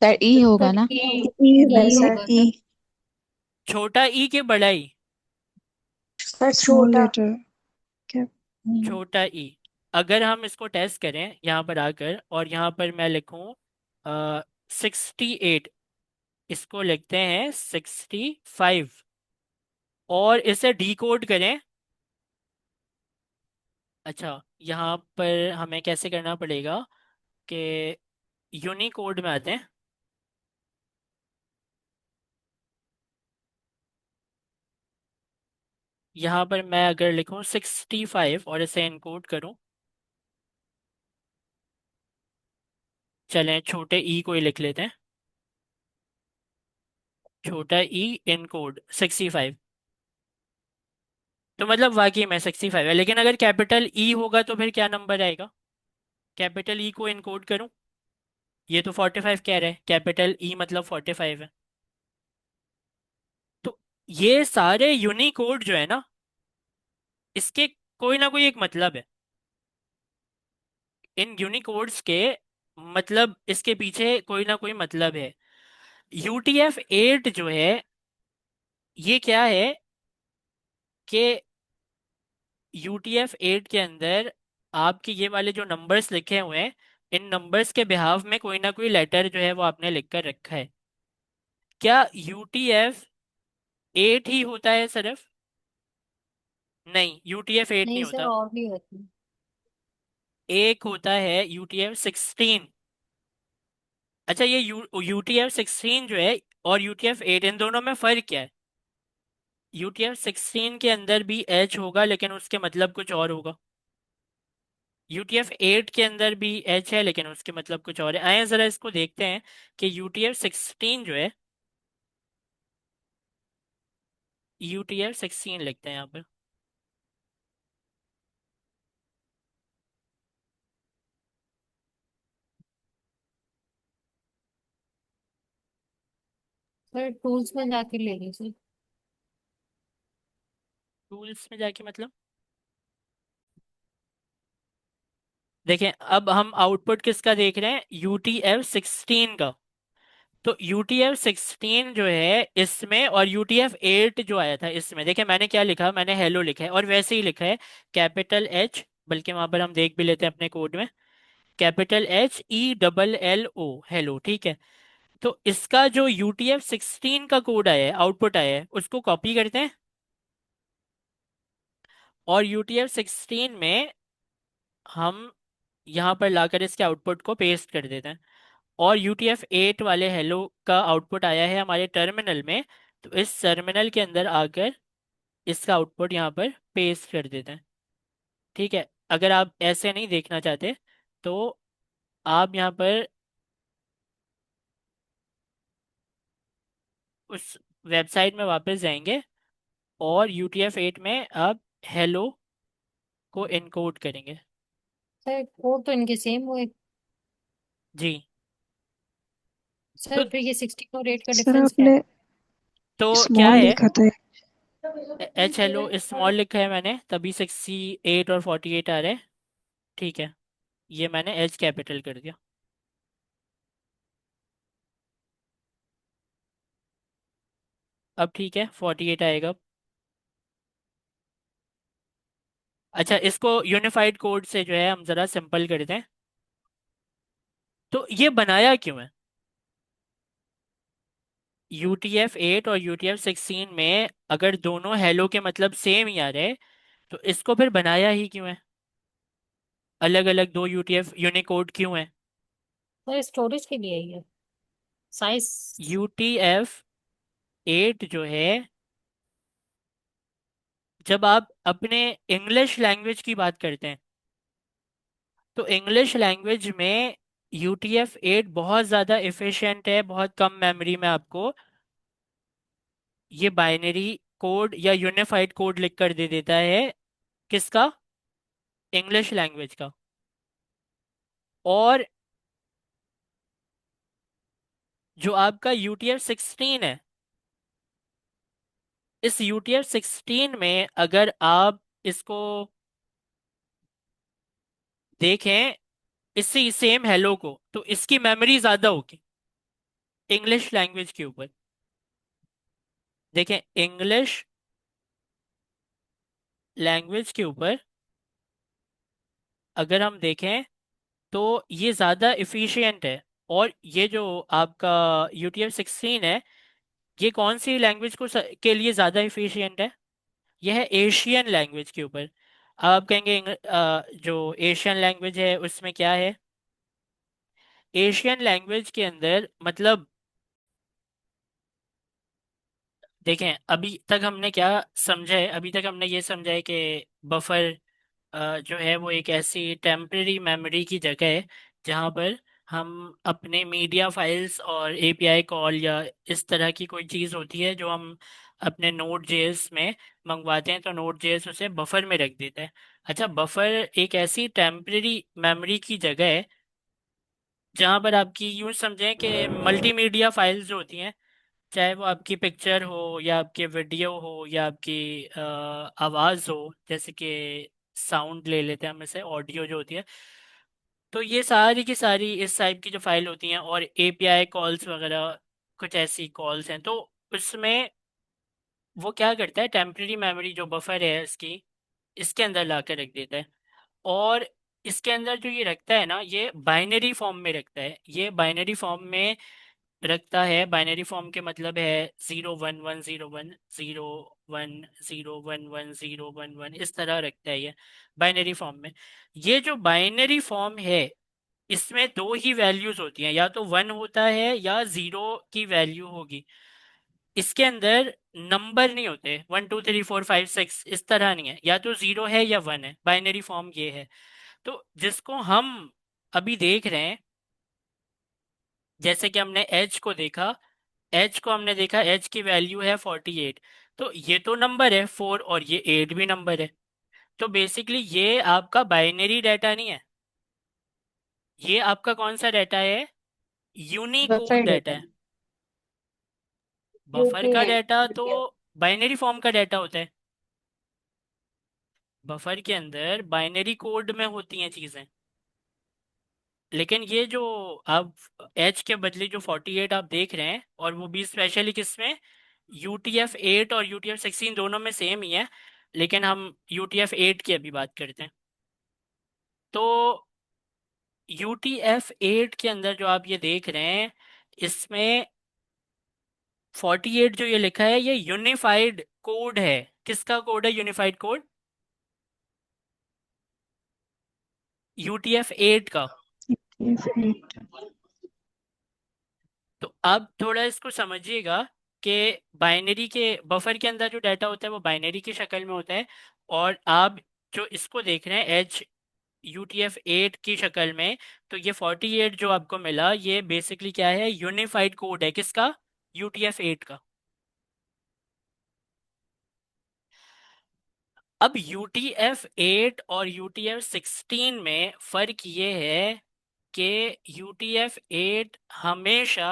सर ई होगा ना। E। ई है यही सर, होगा ई। सर। छोटा ई के बड़ा ई? सर स्मॉल छोटा। लेटर। क्या? छोटा ई। अगर हम इसको टेस्ट करें यहाँ पर आकर, और यहाँ पर मैं लिखूँ 68, इसको लिखते हैं 65, और इसे डिकोड करें। अच्छा, यहाँ पर हमें कैसे करना पड़ेगा कि यूनिकोड में आते हैं। यहाँ पर मैं अगर लिखूँ 65 और इसे इनकोड करूँ, चलें छोटे ई को ही लिख लेते हैं, छोटा ई इनकोड 65। तो मतलब वाकई में 65 है, लेकिन अगर कैपिटल ई होगा तो फिर क्या नंबर आएगा? कैपिटल ई को इनकोड करूं, ये तो 45 कह रहे हैं, कैपिटल ई मतलब 45 है। तो ये सारे यूनिकोड जो है ना, इसके कोई ना कोई एक मतलब है। इन यूनिकोड्स के मतलब, इसके पीछे कोई ना कोई मतलब है। UTF-8 जो है, ये क्या है कि UTF-8 के अंदर आपके ये वाले जो नंबर्स लिखे हुए हैं, इन नंबर्स के बिहाफ में कोई ना कोई लेटर जो है वो आपने लिख कर रखा है। क्या UTF-8 ही होता है सिर्फ? नहीं, UTF-8 नहीं नहीं सर, होता। और भी होती एक होता है UTF-16। अच्छा, ये UTF-16 जो है और UTF-8, इन दोनों में फर्क क्या है? UTF-16 के अंदर भी एच होगा, लेकिन उसके मतलब कुछ और होगा। UTF-8 के अंदर भी एच है, लेकिन उसके मतलब कुछ और है। आए जरा इसको देखते हैं कि UTF-16 जो है, UTF-16 लिखते हैं यहाँ पर। सर। टूल्स में जाके ले लीजिए। टूल्स में जाके मतलब? देखें, अब हम आउटपुट किसका देख रहे हैं? UTF-16 का। तो UTF-16 जो है इसमें, और UTF-8 जो आया था इसमें, देखिए मैंने क्या लिखा, मैंने हेलो लिखा है, और वैसे ही लिखा है कैपिटल एच, बल्कि वहां पर हम देख भी लेते हैं अपने कोड में, कैपिटल HELLO, हेलो, ठीक है। तो इसका जो UTF-16 का कोड आया है, आउटपुट आया है, उसको कॉपी करते हैं और UTF-16 में हम यहाँ पर लाकर इसके आउटपुट को पेस्ट कर देते हैं। और UTF-8 वाले हेलो का आउटपुट आया है हमारे टर्मिनल में, तो इस टर्मिनल के अंदर आकर इसका आउटपुट यहाँ पर पेस्ट कर देते हैं। ठीक है, अगर आप ऐसे नहीं देखना चाहते तो आप यहाँ पर उस वेबसाइट में वापस जाएंगे और UTF-8 में आप हेलो को इनकोड करेंगे। सर कोड तो इनके सेम हुए। जी। तो सर फिर ये 16 और 8 का सर डिफरेंस क्या है? आपने तो क्या स्मॉल है, लिखा था। HLO स्मॉल लिखा है मैंने, तभी 68 और 48 आ रहे हैं। ठीक है, ये मैंने एच कैपिटल कर दिया। अब ठीक है, 48 आएगा। अच्छा, इसको यूनिफाइड कोड से जो है हम ज़रा सिंपल कर दें। तो ये बनाया क्यों है? UTF-8 और UTF-16 में अगर दोनों हेलो के मतलब सेम ही आ रहे, तो इसको फिर बनाया ही क्यों है? अलग अलग दो UTF यूनिकोड क्यों है? सर स्टोरेज के लिए ही है, साइज। UTF-8 जो है, जब आप अपने इंग्लिश लैंग्वेज की बात करते हैं, तो इंग्लिश लैंग्वेज में UTF-8 बहुत ज़्यादा इफ़िशिएंट है, बहुत कम मेमोरी में आपको ये बाइनरी कोड या यूनिफाइड कोड लिख कर दे देता है। किसका? इंग्लिश लैंग्वेज का। और जो आपका UTF-16 है, इस UTF-16 में अगर आप इसको देखें, इसी सेम हेलो को, तो इसकी मेमोरी ज़्यादा होगी इंग्लिश लैंग्वेज के ऊपर। देखें, इंग्लिश लैंग्वेज के ऊपर अगर हम देखें तो ये ज़्यादा इफ़िशियंट है। और ये जो आपका UTF-16 है, ये कौन सी लैंग्वेज के लिए ज़्यादा इफ़िशियंट है? यह है एशियन लैंग्वेज के ऊपर। आप कहेंगे जो एशियन लैंग्वेज है उसमें क्या है? एशियन लैंग्वेज के अंदर मतलब, देखें अभी तक हमने क्या समझा है, अभी तक हमने ये समझा है कि बफर जो है वो एक ऐसी टेम्पररी मेमोरी की जगह है जहाँ पर हम अपने मीडिया फाइल्स और API कॉल या इस तरह की कोई चीज़ होती है जो हम अपने नोड जेएस में मंगवाते हैं, तो नोड जेएस उसे बफर में रख देता है। अच्छा, बफर एक ऐसी टेम्पररी मेमोरी की जगह है जहाँ पर आपकी यूँ समझें कि मल्टीमीडिया फाइल्स जो होती हैं, चाहे वो आपकी पिक्चर हो या आपके वीडियो हो या आपकी आवाज़ हो, जैसे कि साउंड ले लेते हैं हम इसे, ऑडियो जो होती है, तो ये सारी की सारी इस टाइप की जो फाइल होती हैं, और एपीआई कॉल्स वगैरह कुछ ऐसी कॉल्स हैं, तो उसमें वो क्या करता है, टेम्परेरी मेमोरी जो बफर है इसकी, इसके अंदर ला कर रख देता है। और इसके अंदर जो ये रखता है ना, ये बाइनरी फॉर्म में रखता है, ये बाइनरी फॉर्म में रखता है। बाइनरी फॉर्म के मतलब है 0 1 1 0 1 0 1 0 1 1 0 1 1, इस तरह रखता है ये बाइनरी फॉर्म में। ये जो बाइनरी फॉर्म है, इसमें दो ही वैल्यूज होती हैं, या तो 1 होता है या 0 की वैल्यू होगी। इसके अंदर नंबर नहीं होते 1 2 3 4 5 6, इस तरह नहीं है, या तो 0 है या 1 है, बाइनरी फॉर्म ये है। तो जिसको हम अभी देख रहे हैं, जैसे कि हमने एच को देखा, एच को हमने देखा, एच की वैल्यू है 48, तो ये तो नंबर है 4, और ये 8 भी नंबर है। तो बेसिकली ये आपका बाइनरी डाटा नहीं है, ये आपका कौन सा डाटा है, यूनिकोड बफर डाटा डेटा। है। बफर का यूटीएफ डाटा तो बाइनरी फॉर्म का डाटा होता है, बफर के अंदर बाइनरी कोड में होती हैं चीज़ें। लेकिन ये जो आप एच के बदले जो 48 आप देख रहे हैं, और वो भी स्पेशली किसमें, UTF-8 और UTF-16 दोनों में सेम ही है, लेकिन हम UTF-8 की अभी बात करते हैं। तो UTF-8 के अंदर जो आप ये देख रहे हैं, इसमें 48 जो ये लिखा है, ये यूनिफाइड कोड है। किसका कोड है यूनिफाइड कोड, UTF-8 का। UTF-8 तो अब थोड़ा इसको समझिएगा कि बाइनरी के बफर के अंदर जो डाटा होता है वो बाइनरी की शक्ल में होता है, और आप जो इसको देख रहे हैं एच UTF-8 की शक्ल में, तो ये 48 जो आपको मिला, ये बेसिकली क्या है, यूनिफाइड कोड है, किसका, UTF-8 का। अब UTF-8 और UTF-16 में फ़र्क ये है कि UTF-8 हमेशा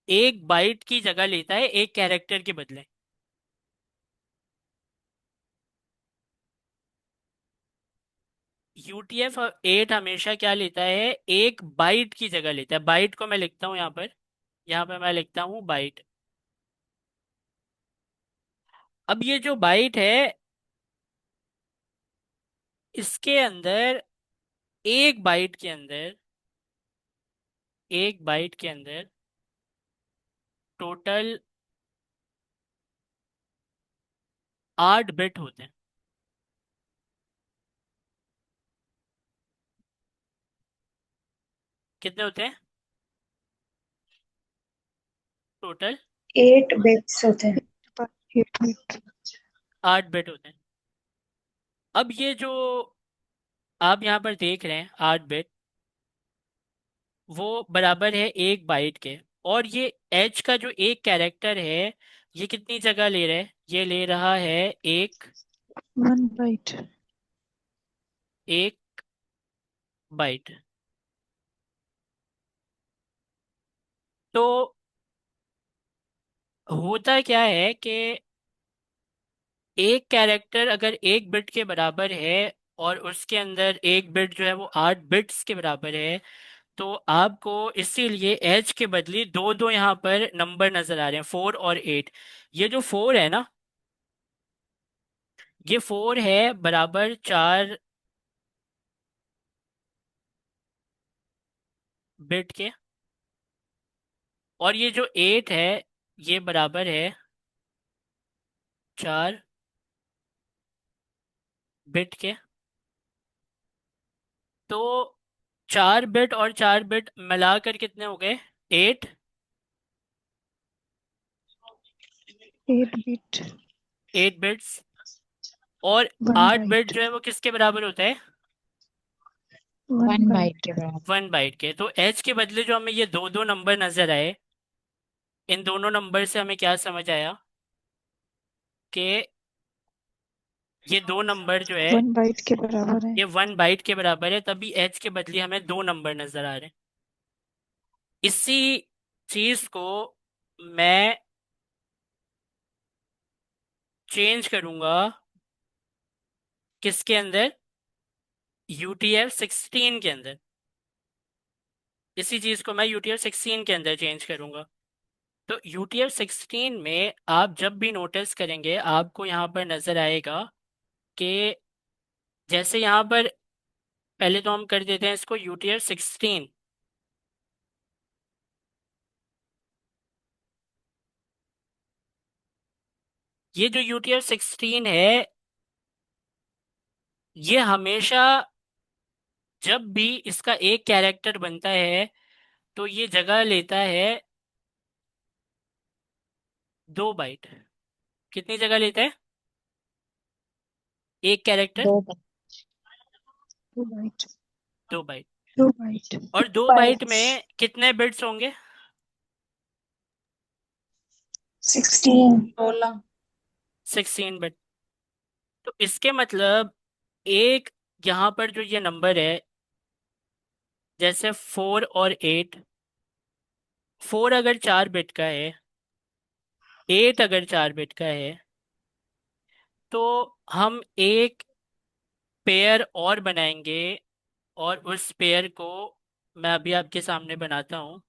एक बाइट की जगह लेता है एक कैरेक्टर के बदले। UTF-8 हमेशा क्या लेता है, एक बाइट की जगह लेता है। बाइट को मैं लिखता हूँ यहाँ पर मैं लिखता हूँ बाइट। अब ये जो बाइट है, इसके अंदर एक बाइट के अंदर, एक बाइट के अंदर टोटल 8 बिट होते हैं। कितने होते हैं टोटल, 8 बिट्स होते हैं। 8 बिट। 8 बिट होते हैं। अब ये जो आप यहाँ पर देख रहे हैं 8 बिट, वो बराबर है एक बाइट के। और ये एच का जो एक कैरेक्टर है, ये कितनी जगह ले रहा है, ये ले रहा है एक 1 बाइट। एक बाइट। तो होता क्या है कि एक कैरेक्टर अगर एक बिट के बराबर है, और उसके अंदर एक बिट जो है वो 8 बिट्स के बराबर है, तो आपको इसीलिए एच के बदले दो दो यहाँ पर नंबर नजर आ रहे हैं, 4 और 8। ये जो 4 है ना, ये 4 है बराबर 4 बिट के, और ये जो 8 है, ये बराबर है 4 बिट के। तो 4 बिट और 4 बिट मिलाकर कितने हो गए, 8, 8 बिट। 8 बिट्स। और वन 8 बिट बाइट। जो है वो किसके बराबर होता है, 1 1 बाइट बाइट। के बराबर। 1 बाइट के। तो एच के बदले जो हमें ये दो दो नंबर नजर आए, इन दोनों नंबर से हमें क्या समझ आया कि ये दो नंबर जो है 1 बाइट के बराबर है। ये 1 बाइट के बराबर है, तभी एच के बदले हमें दो नंबर नजर आ रहे हैं। इसी चीज को मैं चेंज करूंगा किसके अंदर, UTF-16 के अंदर। इसी चीज को मैं UTF-16 के अंदर चेंज करूंगा। तो UTF-16 में आप जब भी नोटिस करेंगे आपको यहाँ पर नजर आएगा कि जैसे यहाँ पर पहले तो हम कर देते हैं इसको UTF-16। ये जो UTF-16 है ये हमेशा जब भी इसका एक कैरेक्टर बनता है तो ये जगह लेता है 2 बाइट। कितनी जगह लेता है एक कैरेक्टर? दो 2 बाइट। 2 बाइट। 2 बाइट। और 2 बाइट बाइट्स। में कितने बिट्स होंगे? 16। 16। 16 बिट। तो इसके मतलब एक यहाँ पर जो ये नंबर है जैसे 4 और 8, 4 अगर 4 बिट का है, 8 अगर 4 बिट का है, तो हम एक पेयर और बनाएंगे और उस पेयर को मैं अभी आपके सामने बनाता हूँ।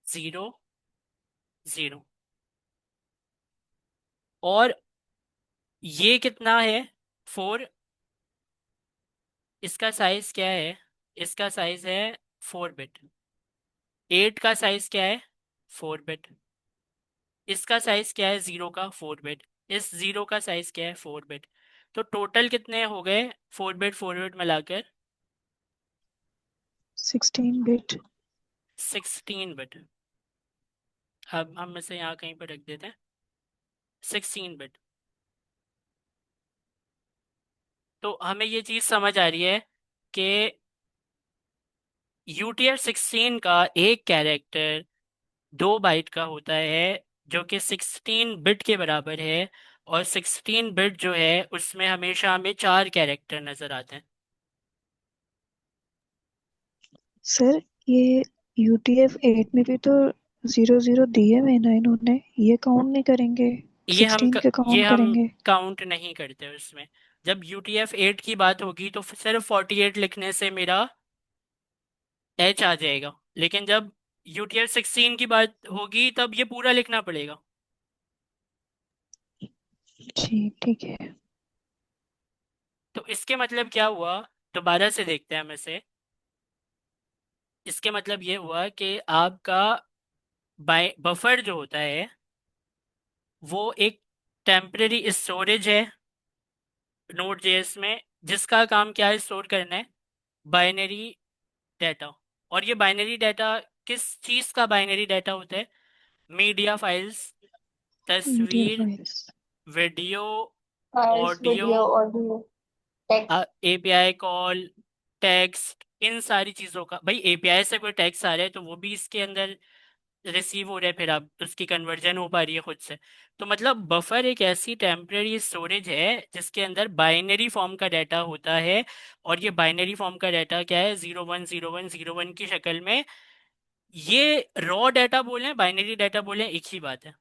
Zero, zero. और ये कितना है? 4। इसका साइज क्या है? इसका साइज है 4 बिट। 8 का साइज क्या है? 4 बिट। इसका साइज क्या है? 0 का? 4 बिट। इस 0 का साइज क्या है? 4 बिट। तो टोटल कितने हो गए 4 बिट 4 बिट मिलाकर? 16 बिट। 16 बिट। अब हम इसे यहाँ कहीं पर रख देते हैं, 16 बिट। तो हमें ये चीज़ समझ आ रही है कि UTF-16 का एक कैरेक्टर 2 बाइट का होता है जो कि 16 बिट के बराबर है। और 16 बिट जो है उसमें हमेशा हमें 4 कैरेक्टर नजर आते हैं। सर ये UTF-8 में भी तो 0 0 दिए हुए ना इन्होंने, ये काउंट नहीं करेंगे? ये 16 के ये काउंट हम करेंगे? काउंट नहीं करते उसमें। जब UTF-8 की बात होगी तो सिर्फ 48 लिखने से मेरा H आ जाएगा, लेकिन जब UTF-16 की बात होगी तब ये पूरा लिखना पड़ेगा। जी ठीक है। तो इसके मतलब क्या हुआ, दोबारा से देखते हैं हम इसे। इसके मतलब ये हुआ कि आपका बफर जो होता है वो एक टेम्परेरी स्टोरेज है नोड जेएस में, जिसका काम क्या है? स्टोर करना है बाइनरी डाटा। और ये बाइनरी डाटा किस चीज़ का बाइनरी डाटा होता है? मीडिया फाइल्स, मीडिया तस्वीर, files. Video, files, audio, video, audio, text. API call, text, इन सारी चीज़ों का। भाई API से कोई टेक्स्ट आ रहा है तो वो भी इसके अंदर रिसीव हो रहा है, फिर आप उसकी कन्वर्जन हो पा रही है खुद से। तो मतलब बफर एक ऐसी टेम्परेरी स्टोरेज है जिसके अंदर बाइनरी फॉर्म का डाटा होता है। और ये बाइनरी फॉर्म का डाटा क्या है? 010101 की शक्ल में। ये रॉ डाटा बोलें बाइनरी डाटा बोलें एक ही बात है।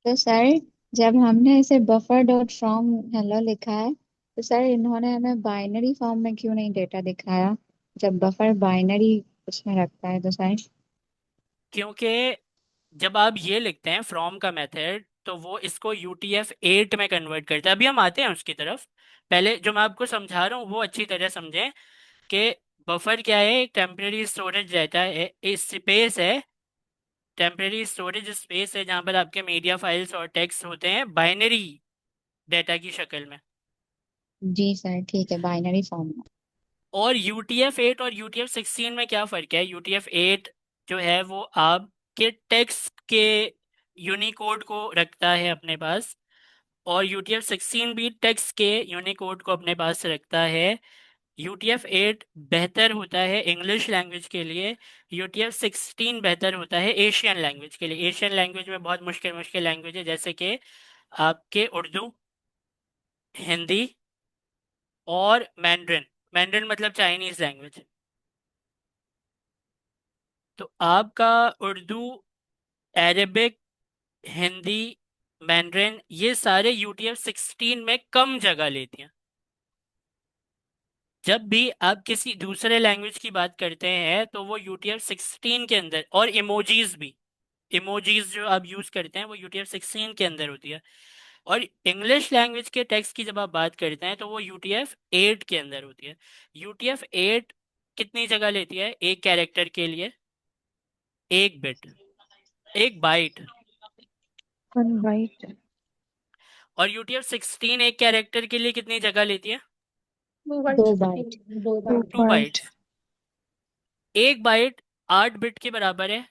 तो सर, जब हमने इसे बफर डॉट फ्रॉम हेलो लिखा है, तो सर इन्होंने हमें बाइनरी फॉर्म में क्यों नहीं डेटा दिखाया? जब बफर बाइनरी उसमें रखता है तो सर। क्योंकि जब आप ये लिखते हैं फ्रॉम का मेथड तो वो इसको UTF-8 में कन्वर्ट करता है। अभी हम आते हैं उसकी तरफ। पहले जो मैं आपको समझा रहा हूँ वो अच्छी तरह समझें कि बफर क्या है? एक टेम्परेरी स्टोरेज रहता है, स्पेस है, टेम्परेरी स्टोरेज स्पेस है जहाँ पर आपके मीडिया फाइल्स और टेक्स्ट होते हैं बाइनरी डाटा की शक्ल में। जी सर, ठीक है, बाइनरी फॉर्म में। और UTF-8 और UTF-16 में क्या फ़र्क है? UTF-8 जो है वो आपके टेक्स्ट के यूनिकोड को रखता है अपने पास, और UTF-16 भी टेक्स्ट के यूनिकोड को अपने पास रखता है। UTF-8 बेहतर होता है इंग्लिश लैंग्वेज के लिए, UTF-16 बेहतर होता है एशियन लैंग्वेज के लिए। एशियन लैंग्वेज में बहुत मुश्किल मुश्किल लैंग्वेज है, जैसे कि आपके उर्दू, हिंदी और मैंड्रिन। मैंड्रिन मतलब चाइनीज लैंग्वेज। तो आपका उर्दू, अरेबिक, हिंदी, मैंड्रिन, ये सारे UTF-16 में कम जगह लेती हैं। जब भी आप किसी दूसरे लैंग्वेज की बात करते हैं तो वो UTF-16 के अंदर, और इमोजीज भी, इमोजीज जो आप यूज करते हैं वो UTF-16 के अंदर होती है। और इंग्लिश लैंग्वेज के टेक्स्ट की जब आप बात करते हैं तो वो UTF-8 के अंदर होती है। UTF-8 कितनी जगह लेती है एक कैरेक्टर के लिए? एक बिट, एक बाइट। 1 बाइट। और UTF-16 एक कैरेक्टर के लिए कितनी जगह लेती है? 2 बाइट। 2 2 बाइट। बाइट्स। एक बाइट 8 बिट के बराबर है।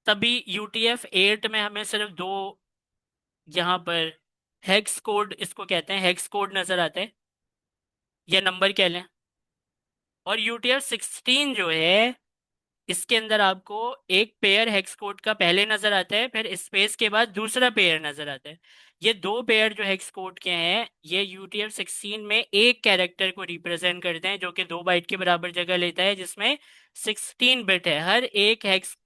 तभी UTF-8 में हमें सिर्फ दो, यहाँ पर हेक्स कोड इसको कहते हैं, हेक्स कोड नजर आते हैं, या नंबर कह लें। और UTF-16 जो है इसके अंदर आपको एक पेयर हेक्स कोड का पहले नजर आता है, फिर स्पेस के बाद दूसरा पेयर नजर आता है। ये दो पेयर जो हेक्स कोड के हैं ये UTF-16 में एक कैरेक्टर को रिप्रेजेंट करते हैं, जो कि 2 बाइट के बराबर जगह लेता है, जिसमें 16 बिट है। हर एक हेक्स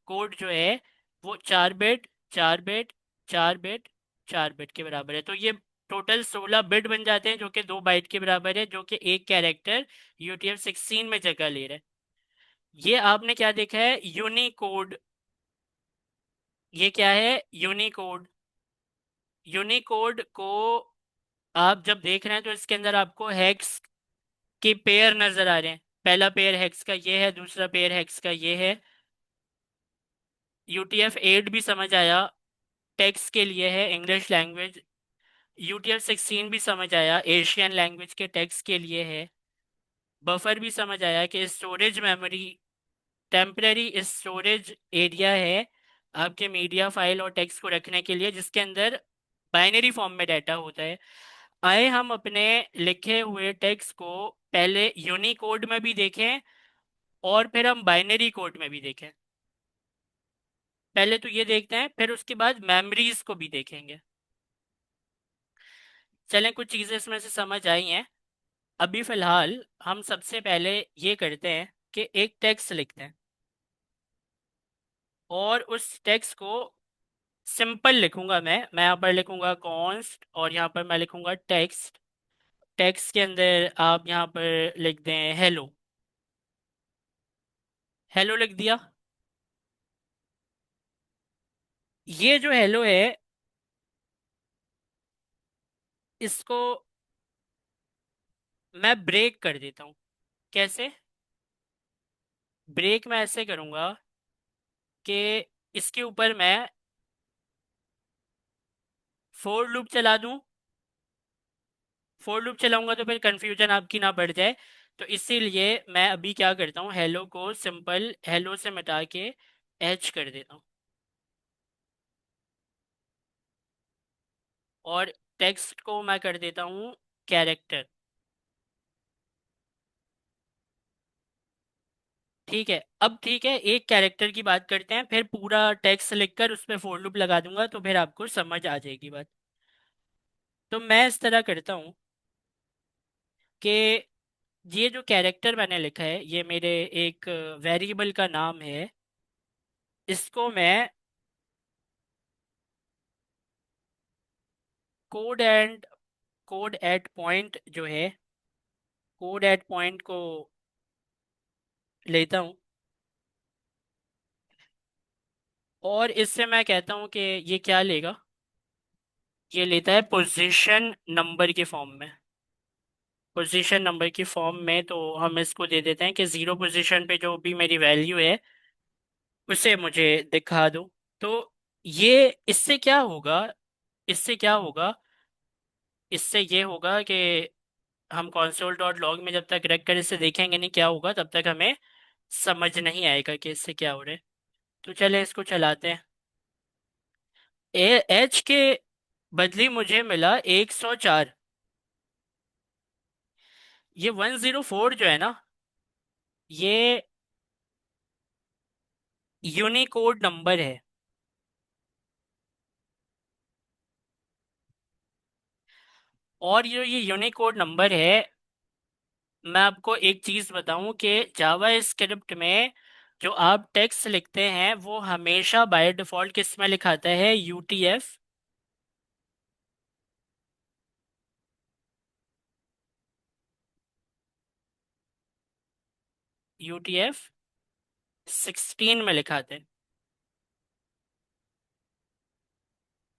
कोड जो है वो 4 बिट, 4 बिट, 4 बिट, 4 बिट के बराबर है। तो ये टोटल 16 बिट बन जाते हैं, जो कि 2 बाइट के बराबर है, जो कि एक कैरेक्टर UTF-16 में जगह ले रहा है। ये आपने क्या देखा है? यूनिकोड। ये क्या है? यूनिकोड। यूनिकोड को आप जब देख रहे हैं तो इसके अंदर आपको हेक्स के पेयर नजर आ रहे हैं। पहला पेयर हेक्स का ये है, दूसरा पेयर हेक्स का ये है। UTF-8 भी समझ आया, टेक्स्ट के लिए है इंग्लिश लैंग्वेज। UTF-16 भी समझ आया, एशियन लैंग्वेज के टेक्स्ट के लिए है। बफर भी समझ आया कि storage memory, temporary storage area है आपके मीडिया फाइल और टेक्स्ट को रखने के लिए, जिसके अंदर बाइनरी फॉर्म में डाटा होता है। आए हम अपने लिखे हुए टेक्स्ट को पहले यूनिकोड में भी देखें और फिर हम बाइनरी कोड में भी देखें। पहले तो ये देखते हैं, फिर उसके बाद मेमोरीज को भी देखेंगे। चलें, कुछ चीज़ें इसमें से समझ आई हैं। अभी फ़िलहाल हम सबसे पहले ये करते हैं कि एक टेक्स्ट लिखते हैं और उस टेक्स्ट को सिंपल लिखूंगा। मैं यहाँ पर लिखूंगा कॉन्स्ट और यहाँ पर मैं लिखूंगा टेक्स्ट। टेक्स्ट के अंदर आप यहाँ पर लिख दें हेलो। हेलो लिख दिया। ये जो हेलो है इसको मैं ब्रेक कर देता हूँ। कैसे ब्रेक? मैं ऐसे करूँगा कि इसके ऊपर मैं फोर लूप चला दूँ। फोर लूप चलाऊंगा तो फिर कंफ्यूजन आपकी ना बढ़ जाए, तो इसीलिए मैं अभी क्या करता हूँ, हेलो को सिंपल हेलो से मिटा के एच कर देता हूँ। और टेक्स्ट को मैं कर देता हूँ कैरेक्टर। ठीक है, अब ठीक है, एक कैरेक्टर की बात करते हैं, फिर पूरा टेक्स्ट लिखकर उस पर फोर लूप लगा दूंगा तो फिर आपको समझ आ जाएगी बात। तो मैं इस तरह करता हूँ कि ये जो कैरेक्टर मैंने लिखा है ये मेरे एक वेरिएबल का नाम है। इसको मैं कोड एट पॉइंट जो है, कोड एट पॉइंट को लेता हूँ और इससे मैं कहता हूँ कि ये क्या लेगा। ये लेता है पोजीशन नंबर के फॉर्म में। पोजीशन नंबर की फॉर्म में तो हम इसको दे देते हैं कि 0 पोजीशन पे जो भी मेरी वैल्यू है उसे मुझे दिखा दो। तो ये इससे क्या होगा? इससे क्या होगा? इससे ये होगा कि हम console डॉट लॉग में जब तक रख कर इसे देखेंगे नहीं क्या होगा, तब तक हमें समझ नहीं आएगा कि इससे क्या हो रहा है। तो चले इसको चलाते हैं। एच के बदली मुझे मिला 104। ये 104 जो है ना, ये यूनिकोड नंबर है। और ये यूनिकोड नंबर है, मैं आपको एक चीज़ बताऊं कि जावा स्क्रिप्ट में जो आप टेक्स्ट लिखते हैं वो हमेशा बाय डिफ़ॉल्ट किस में लिखाता है, यूटीएफ यूटीएफ 16 में लिखाते हैं।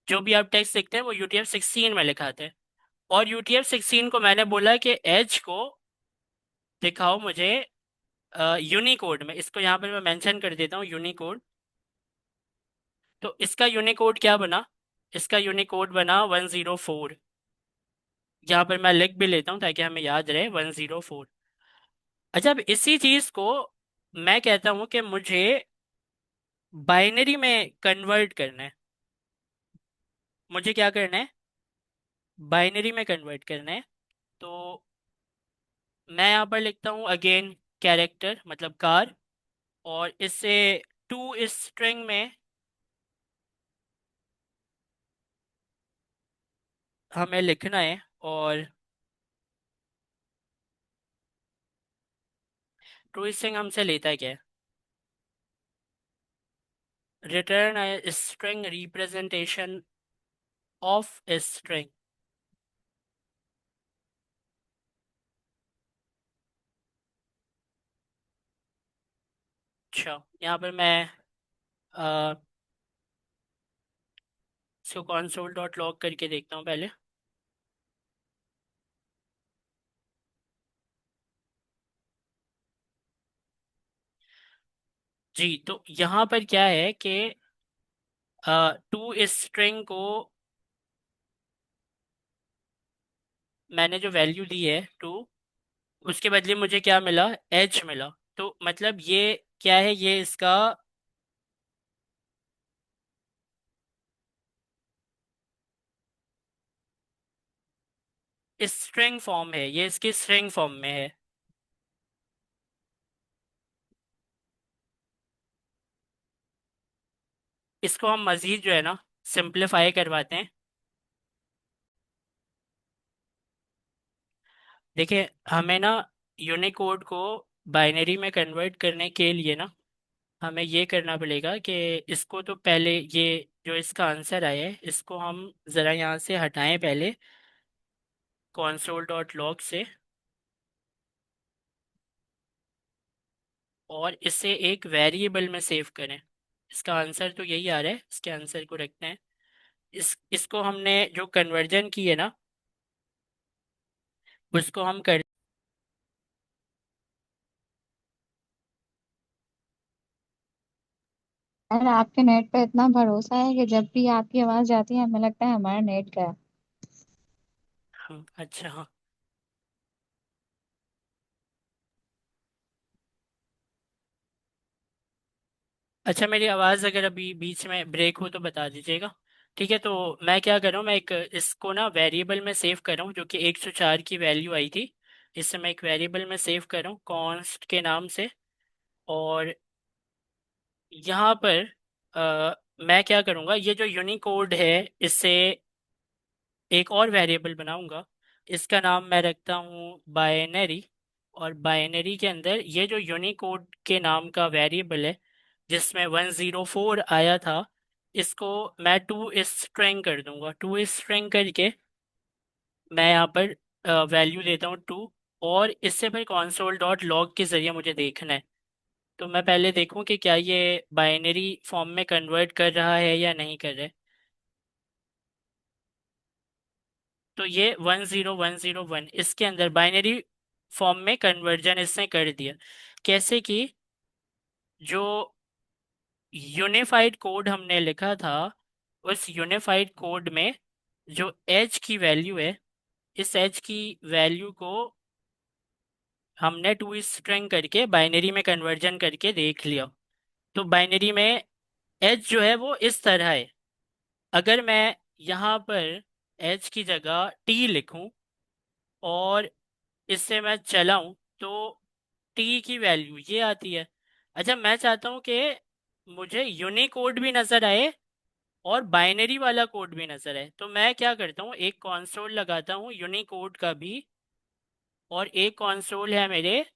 जो भी आप टेक्स्ट लिखते हैं वो यूटीएफ 16 में लिखाते हैं। और यूटीएफ 16 को मैंने बोला कि एच को दिखाओ मुझे यूनिकोड में। इसको यहाँ पर मैं मेंशन कर देता हूँ, यूनिकोड। तो इसका यूनिकोड क्या बना? इसका यूनिकोड बना 104। यहाँ पर मैं लिख भी लेता हूँ ताकि हमें याद रहे, 104। अच्छा, अब इसी चीज को मैं कहता हूँ कि मुझे बाइनरी में कन्वर्ट करना है। मुझे क्या करना है? बाइनरी में कन्वर्ट करना है। तो मैं यहाँ पर लिखता हूँ अगेन कैरेक्टर मतलब कार, और इससे टू स्ट्रिंग में हमें लिखना है। और टू स्ट्रिंग हमसे लेता है क्या है? Return string representation of string. अच्छा, यहाँ पर मैं अ, इसको console डॉट लॉग करके देखता हूँ पहले। जी, तो यहाँ पर क्या है कि टू स्ट्रिंग को मैंने जो वैल्यू दी है टू, उसके बदले मुझे क्या मिला? एच मिला। तो मतलब ये क्या है? ये इसका स्ट्रिंग फॉर्म है, ये इसकी स्ट्रिंग फॉर्म में है। इसको हम मज़ीद जो है ना सिंप्लीफाई करवाते हैं। देखिए, हमें ना यूनिकोड को बाइनरी में कन्वर्ट करने के लिए ना हमें ये करना पड़ेगा कि इसको तो पहले ये जो इसका आंसर आया है इसको हम ज़रा यहाँ से हटाएं पहले console.log से, और इसे एक वेरिएबल में सेव करें। इसका आंसर तो यही आ रहा है, इसके आंसर को रखते हैं। इसको हमने जो कन्वर्जन की है ना उसको हम कर। यार आपके नेट पे इतना भरोसा है कि जब भी आपकी आवाज जाती है हमें लगता है हमारा नेट गया। अच्छा, हाँ। अच्छा, मेरी आवाज़ अगर अभी बीच में ब्रेक हो तो बता दीजिएगा। ठीक है, तो मैं क्या कर रहा हूँ, मैं एक इसको ना वेरिएबल में सेव कर रहा हूँ जो कि 104 की वैल्यू आई थी। इससे मैं एक वेरिएबल में सेव कर रहा हूँ कॉन्स्ट के नाम से। और यहाँ पर मैं क्या करूँगा, ये जो यूनिकोड है इससे एक और वेरिएबल बनाऊंगा। इसका नाम मैं रखता हूँ बाइनरी। और बाइनरी के अंदर ये जो यूनिकोड के नाम का वेरिएबल है जिसमें 104 आया था, इसको मैं टू स्ट्रिंग कर दूंगा। टू स्ट्रिंग करके मैं यहाँ पर वैल्यू देता हूँ टू। और इससे फिर console डॉट लॉग के ज़रिए मुझे देखना है। तो मैं पहले देखूँ कि क्या ये बाइनरी फॉर्म में कन्वर्ट कर रहा है या नहीं कर रहा है। तो ये 10101 इसके अंदर बाइनरी फॉर्म में कन्वर्जन इसने कर दिया। कैसे कि जो यूनिफाइड कोड हमने लिखा था उस यूनिफाइड कोड में जो एच की वैल्यू है, इस एच की वैल्यू को हमने टू स्ट्रिंग करके बाइनरी में कन्वर्जन करके देख लिया। तो बाइनरी में एच जो है वो इस तरह है। अगर मैं यहाँ पर एच की जगह टी लिखूं और इससे मैं चलाऊं तो टी की वैल्यू ये आती है। अच्छा, मैं चाहता हूँ कि मुझे यूनिकोड भी नज़र आए और बाइनरी वाला कोड भी नज़र आए, तो मैं क्या करता हूँ, एक कंसोल लगाता हूँ यूनिकोड का भी और एक कंसोल है मेरे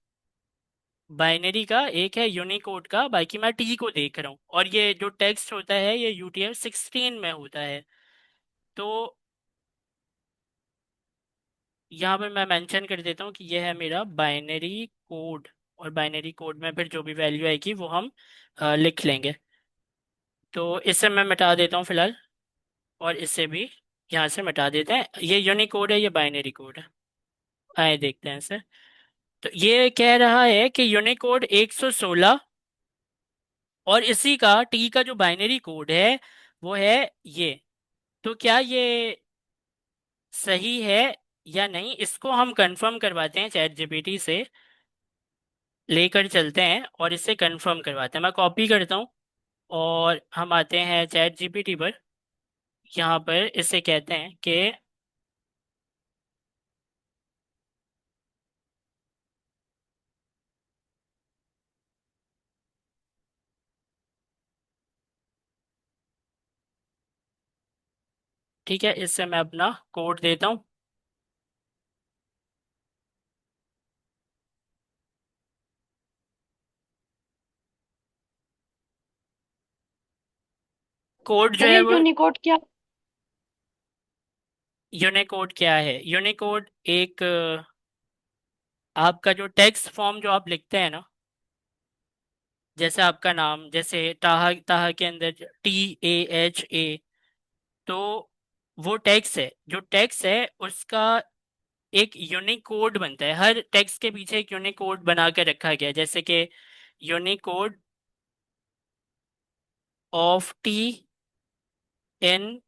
बाइनरी का, एक है यूनिकोड का, बाकी मैं टी को देख रहा हूँ और ये जो टेक्स्ट होता है ये UTF-16 में होता है। तो यहाँ पर मैं मेंशन कर देता हूँ कि ये है मेरा बाइनरी कोड और बाइनरी कोड में फिर जो भी वैल्यू आएगी वो हम लिख लेंगे। तो इसे मैं मिटा देता हूँ फिलहाल और इसे भी यहाँ से मिटा देते हैं। ये यूनिकोड है, ये बाइनरी कोड है। आए देखते हैं इसे। तो ये कह रहा है कि यूनिकोड 116 और इसी का टी का जो बाइनरी कोड है वो है ये। तो क्या ये सही है या नहीं, इसको हम कंफर्म करवाते हैं, चैट जीपीटी से लेकर चलते हैं और इसे कंफर्म करवाते हैं। मैं कॉपी करता हूँ और हम आते हैं चैट जीपीटी पर। यहाँ पर इसे कहते हैं कि ठीक है, इससे मैं अपना कोड देता हूँ। कोड जो सर है ये वो, यूनिकोड क्या? यूनिकोड क्या है? यूनिकोड एक आपका जो टेक्स्ट फॉर्म जो आप लिखते हैं ना, जैसे आपका नाम, जैसे ताहा, ताहा के अंदर TAHA, तो वो टेक्स्ट है, जो टेक्स्ट है उसका एक यूनिक कोड बनता है। हर टेक्स्ट के पीछे एक यूनिक कोड बना के रखा गया है, जैसे कि unique code of T in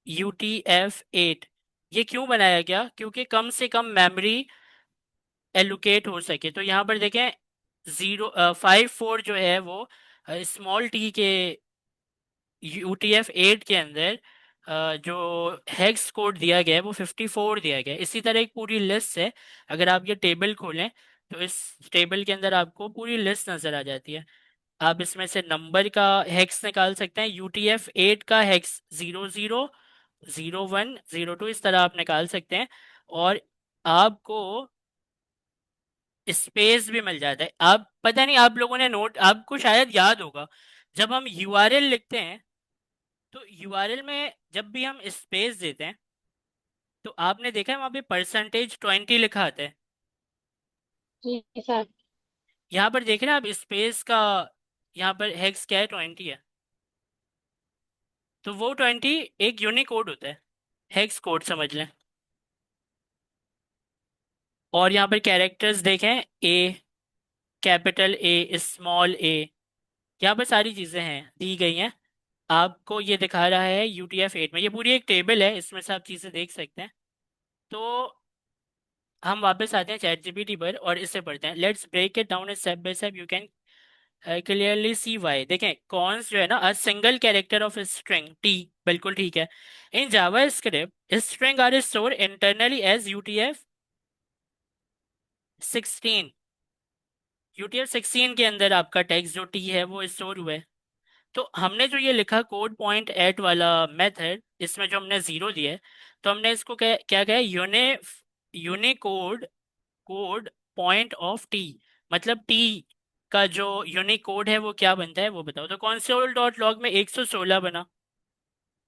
UTF-8। ये क्यों बनाया गया? क्योंकि कम से कम मेमोरी एलोकेट हो सके। तो यहाँ पर देखें 054 जो है वो स्मॉल टी के UTF-8 के अंदर जो हेक्स कोड दिया गया है वो 54 दिया गया है। इसी तरह एक पूरी लिस्ट है, अगर आप ये टेबल खोलें तो इस टेबल के अंदर आपको पूरी लिस्ट नज़र आ जाती है। आप इसमें से नंबर का हेक्स निकाल सकते हैं, UTF-8 का हेक्स 00, 01, 02, इस तरह आप निकाल सकते हैं। और आपको स्पेस भी मिल जाता है। आप पता नहीं, आप लोगों ने नोट, आपको शायद याद होगा, जब हम URL लिखते हैं तो URL में जब भी हम स्पेस देते हैं तो आपने देखा है वहां पे %20 लिखा आता है। जी सर। यहाँ पर देख रहे हैं आप स्पेस का, यहाँ पर हेक्स क्या है, 20 है। तो वो 20 एक यूनिक कोड होता है, हेक्स कोड समझ लें। और यहाँ पर कैरेक्टर्स देखें, ए, कैपिटल ए, स्मॉल ए, यहाँ पर सारी चीज़ें हैं दी गई हैं। आपको ये दिखा रहा है UTF-8 में, ये पूरी एक टेबल है, इसमें से आप चीज़ें देख सकते हैं। तो हम वापस आते हैं चैट जीपीटी पर और इसे पढ़ते हैं। Let's break it down step by step, you can clearly see why. देखें कॉन्स जो है ना, a single character of string T, बिल्कुल ठीक है। In JavaScript string are store internally as UTF-16। UTF-16 के अंदर आपका टेक्स्ट जो टी है वो स्टोर हुआ है। तो हमने जो ये लिखा कोड पॉइंट एट वाला मेथड, इसमें जो हमने जीरो दिया है, तो हमने इसको क्या क्या कहा, Unicode code point of T, मतलब टी का जो यूनिक कोड है वो क्या बनता है वो बताओ। तो console डॉट लॉग में 116 बना।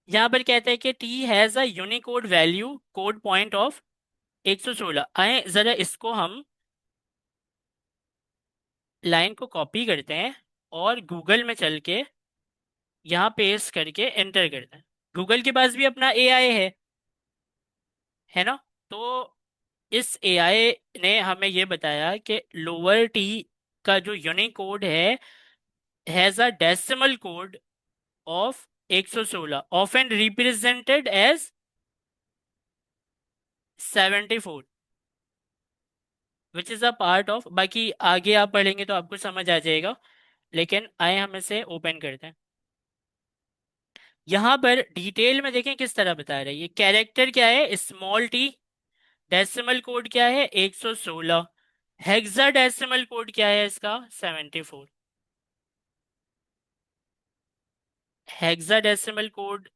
यहाँ पर कहते हैं कि T has a Unicode value code point of 116। आए ज़रा इसको हम लाइन को कॉपी करते हैं और गूगल में चल के यहाँ पेस्ट करके एंटर करते हैं। गूगल के पास भी अपना AI है ना। तो इस AI ने हमें ये बताया कि लोअर टी का जो यूनिक कोड है has a decimal code of 116, often represented as 74, which is a part of, बाकी आगे आप पढ़ेंगे तो आपको समझ आ जाएगा, लेकिन आए हम इसे ओपन करते हैं। यहाँ पर डिटेल में देखें किस तरह बता रहा है। ये कैरेक्टर क्या है, स्मॉल टी। डेसिमल कोड क्या है, 116। हेक्सा डेसिमल कोड क्या है इसका, 74। हेक्सा डेसिमल कोड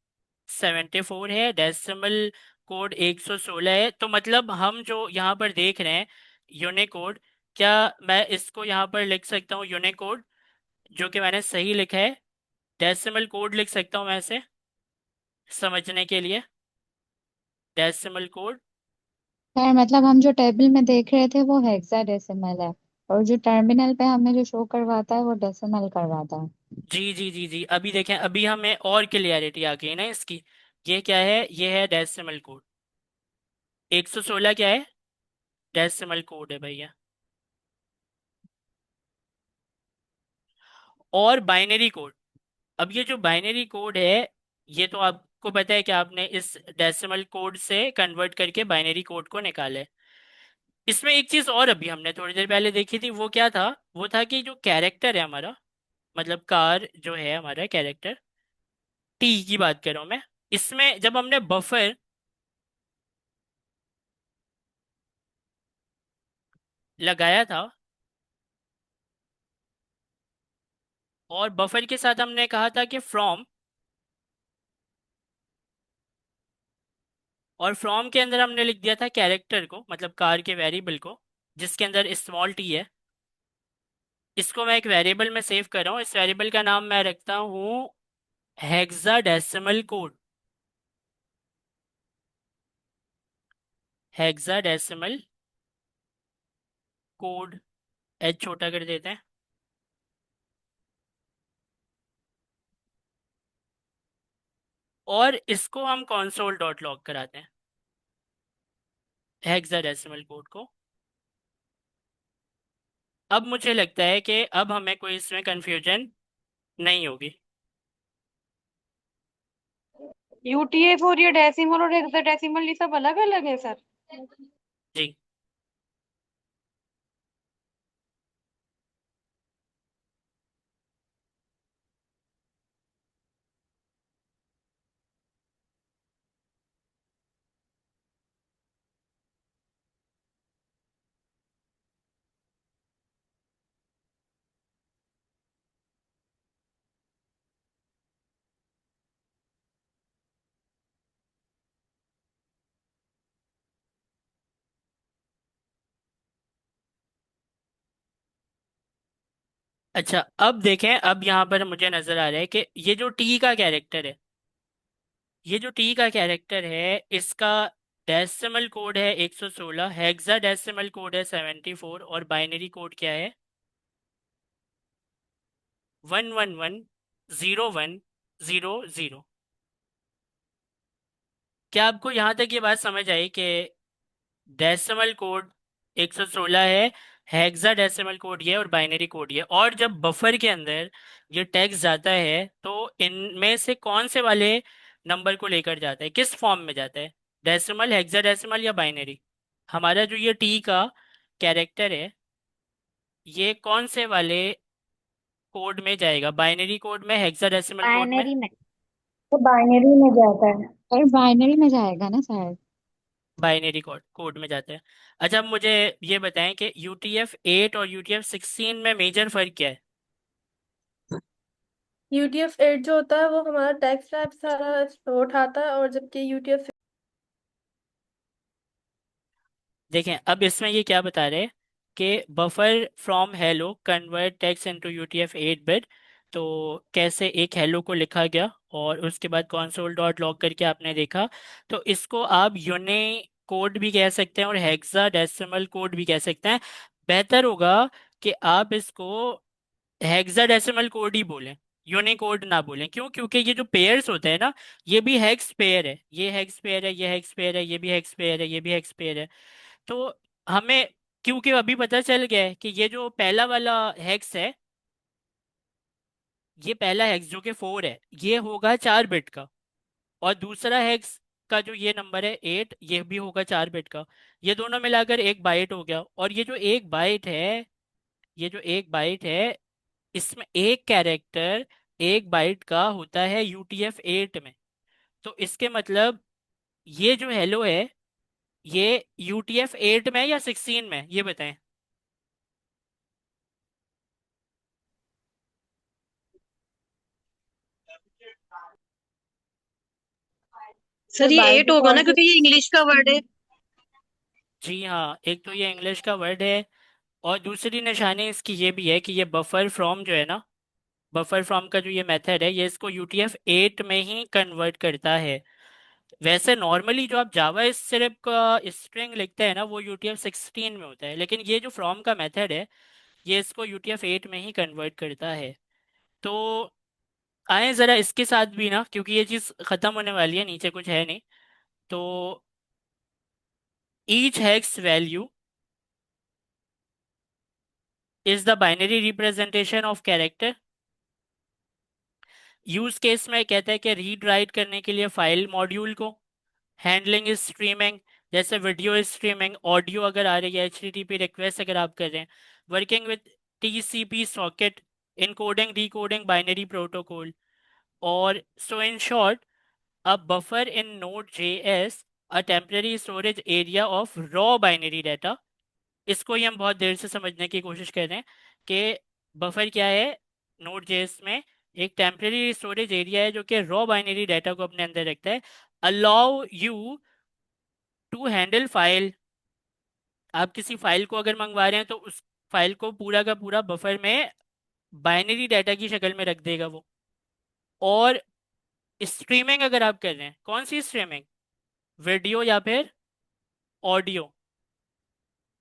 74 है, डेसिमल कोड 116 है। तो मतलब हम जो यहाँ पर देख रहे हैं यूनिकोड, क्या मैं इसको यहाँ पर लिख सकता हूँ यूनिकोड, जो कि मैंने सही लिखा है। डेसिमल कोड लिख सकता हूँ मैं इसे समझने के लिए, डेसिमल कोड। सर मतलब हम जो टेबल में देख रहे थे वो हेक्साडेसिमल है, और जो टर्मिनल पे हमें जो शो करवाता है वो डेसिमल करवाता है। जी जी जी जी, अभी देखें, अभी हमें और क्लियरिटी आ गई ना इसकी। ये क्या है, ये है डेसिमल कोड। 116 क्या है, डेसिमल कोड है भैया। और बाइनरी कोड, अब ये जो बाइनरी कोड है, ये तो आपको पता है कि आपने इस डेसिमल कोड से कन्वर्ट करके बाइनरी कोड को निकाला है। इसमें एक चीज और अभी हमने थोड़ी देर पहले देखी थी, वो क्या था, वो था कि जो कैरेक्टर है हमारा, मतलब कार जो है हमारा कैरेक्टर, टी की बात कर रहा हूं मैं। इसमें जब हमने बफर लगाया था, और बफर के साथ हमने कहा था कि फ्रॉम, और फ्रॉम के अंदर हमने लिख दिया था कैरेक्टर को, मतलब कार के वेरिएबल को, जिसके अंदर स्मॉल टी है। इसको मैं एक वेरिएबल में सेव कर रहा हूँ। इस वेरिएबल का नाम मैं रखता हूँ hexadecimal code. Hexadecimal code, H छोटा कर देते हैं। और इसको हम console डॉट लॉग कराते हैं, हेक्साडेसिमल कोड को। अब मुझे लगता है कि अब हमें कोई इसमें कंफ्यूजन नहीं होगी। यूटीएफ और ये डेसिमल और हेक्साडेसिमल ये सब अलग अलग है सर? जी, अच्छा अब देखें, अब यहाँ पर मुझे नजर आ रहा है कि ये जो टी का कैरेक्टर है, ये जो टी का कैरेक्टर है, इसका डेसिमल कोड है 116, हेक्सा डेसिमल कोड है 74, और बाइनरी कोड क्या है, 1110100। क्या आपको यहाँ तक ये बात समझ आई कि डेसिमल कोड 116 है, हेक्सा डेसिमल कोड ये, और बाइनरी कोड ये। और जब बफर के अंदर ये टेक्स्ट जाता है तो इनमें से कौन से वाले नंबर को लेकर जाता है, किस फॉर्म में जाता है, डेसिमल, हेक्सा डेसिमल या बाइनरी। हमारा जो ये टी का कैरेक्टर है, ये कौन से वाले कोड में जाएगा, बाइनरी कोड में, हेक्सा डेसिमल कोड में। बाइनरी में। तो बाइनरी में जाता है। और बाइनरी में जाएगा ना सर? बाइनरी कोड कोड में जाता है। अच्छा अब मुझे ये बताएं कि UTF-8 और UTF-16 में मेजर फर्क क्या है। यूटीएफ 8 जो होता है वो हमारा टेक्स्ट रैप सारा उठाता है, और जबकि यूटीएफ देखें अब इसमें ये क्या बता रहे हैं कि buffer from hello convert text into UTF-8 bit. तो कैसे एक हेलो को लिखा गया और उसके बाद console डॉट लॉग करके आपने देखा, तो इसको आप यूनी कोड भी कह सकते हैं और हेक्सा डेसिमल कोड भी कह सकते हैं। बेहतर होगा कि आप इसको हेक्साडेसिमल कोड ही बोलें, यूनिकोड ना बोलें। क्यों, क्योंकि ये जो पेयर्स होते हैं ना, ये भी हेक्स पेयर है, ये हेक्स पेयर है, ये हेक्स पेयर है, ये भी हेक्स पेयर है, ये भी हेक्स पेयर है। तो हमें, क्योंकि अभी पता चल गया है कि ये जो पहला वाला हेक्स है, ये पहला हेक्स जो कि 4 है, ये होगा 4 बिट का। और दूसरा हेक्स का जो ये नंबर है 8, ये भी होगा 4 बिट का। ये दोनों मिलाकर 1 बाइट हो गया। और ये जो 1 बाइट है, ये जो 1 बाइट है, इसमें एक कैरेक्टर एक बाइट का होता है UTF-8 में। तो इसके मतलब ये जो हेलो है ये UTF-8 में या 16 में, ये बताएं। सर सर ये बाय 8 होगा ना डिफॉल्ट क्योंकि ये इंग्लिश का वर्ड है। जी हाँ, एक तो ये इंग्लिश का वर्ड है और दूसरी निशानी इसकी ये भी है कि ये बफर फ्रॉम जो है ना, बफर फ्रॉम का जो ये मेथड है ये इसको UTF-8 में ही कन्वर्ट करता है। वैसे नॉर्मली जो आप जावा स्क्रिप्ट का स्ट्रिंग लिखते हैं ना वो UTF-16 में होता है, लेकिन ये जो फ्रॉम का मेथड है ये इसको UTF-8 में ही कन्वर्ट करता है। तो आए ज़रा इसके साथ भी ना, क्योंकि ये चीज़ ख़त्म होने वाली है, नीचे कुछ है नहीं। तो each hex value is the binary representation of character. Use case में कहता है कि रीड राइट करने के लिए फाइल मॉड्यूल को, हैंडलिंग इज स्ट्रीमिंग, जैसे वीडियो स्ट्रीमिंग, ऑडियो अगर आ रही है, HTTP रिक्वेस्ट अगर आप कर रहे हैं, working with TCP socket, encoding decoding binary protocol. और so in short, a buffer in Node.js, a temporary storage area of raw binary data। इसको ही हम बहुत देर से समझने की कोशिश कर रहे हैं कि बफर क्या है। Node.js में एक टेम्परेरी स्टोरेज एरिया है जो कि रॉ बाइनरी डाटा को अपने अंदर रखता है। Allow you to handle file, आप किसी फाइल को अगर मंगवा रहे हैं तो उस फाइल को पूरा का पूरा बफर में बाइनरी डाटा की शक्ल में रख देगा वो। और स्ट्रीमिंग अगर आप कर रहे हैं, कौन सी स्ट्रीमिंग, वीडियो या फिर ऑडियो,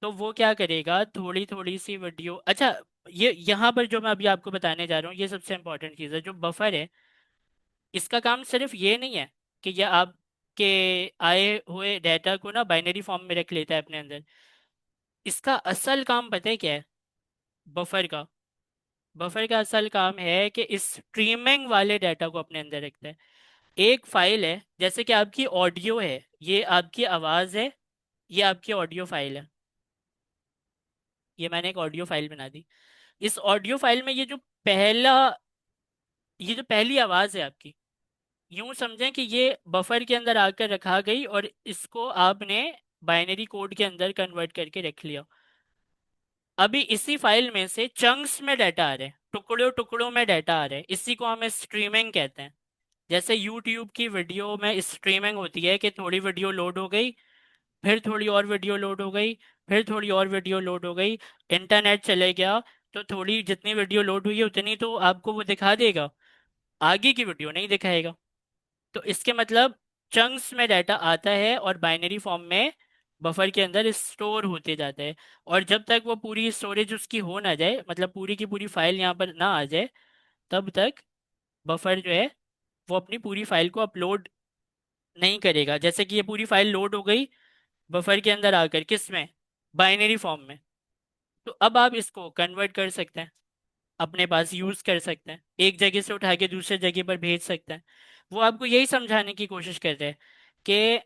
तो वो क्या करेगा, थोड़ी थोड़ी सी वीडियो। अच्छा, ये यहाँ पर जो मैं अभी आपको बताने जा रहा हूँ ये सबसे इंपॉर्टेंट चीज़ है। जो बफर है इसका काम सिर्फ ये नहीं है कि ये आपके आए हुए डाटा को ना बाइनरी फॉर्म में रख लेता है अपने अंदर। इसका असल काम पता है क्या है बफर का? बफर का असल काम है कि इस स्ट्रीमिंग वाले डाटा को अपने अंदर रखता है। एक फाइल है, जैसे कि आपकी ऑडियो है, ये आपकी आवाज़ है, ये आपकी ऑडियो फाइल है, ये मैंने एक ऑडियो फाइल बना दी। इस ऑडियो फाइल में पहला ये जो पहली आवाज़ है आपकी, यूं समझें कि ये बफर के अंदर आकर रखा गई और इसको आपने बाइनरी कोड के अंदर कन्वर्ट करके रख लिया। अभी इसी फाइल में से चंक्स में डाटा आ रहे हैं, टुकड़ों टुकड़ों में डाटा आ रहे हैं, इसी को हम स्ट्रीमिंग कहते हैं। जैसे यूट्यूब की वीडियो में स्ट्रीमिंग होती है कि थोड़ी वीडियो लोड हो गई, फिर थोड़ी और वीडियो लोड हो गई, फिर थोड़ी और वीडियो लोड हो गई, इंटरनेट चले गया तो थोड़ी जितनी वीडियो लोड हुई है उतनी तो आपको वो दिखा देगा, आगे की वीडियो नहीं दिखाएगा। तो इसके मतलब चंक्स में डाटा आता है और बाइनरी फॉर्म में बफर के अंदर स्टोर होते जाता है। और जब तक वो पूरी स्टोरेज उसकी हो ना जाए, मतलब पूरी की पूरी फाइल यहाँ पर ना आ जाए, तब तक बफर जो है वो अपनी पूरी फाइल को अपलोड नहीं करेगा। जैसे कि ये पूरी फाइल लोड हो गई बफर के अंदर आकर, किस में, बाइनरी फॉर्म में, तो अब आप इसको कन्वर्ट कर सकते हैं, अपने पास यूज़ कर सकते हैं, एक जगह से उठा के दूसरे जगह पर भेज सकते हैं। वो आपको यही समझाने की कोशिश कर रहे हैं कि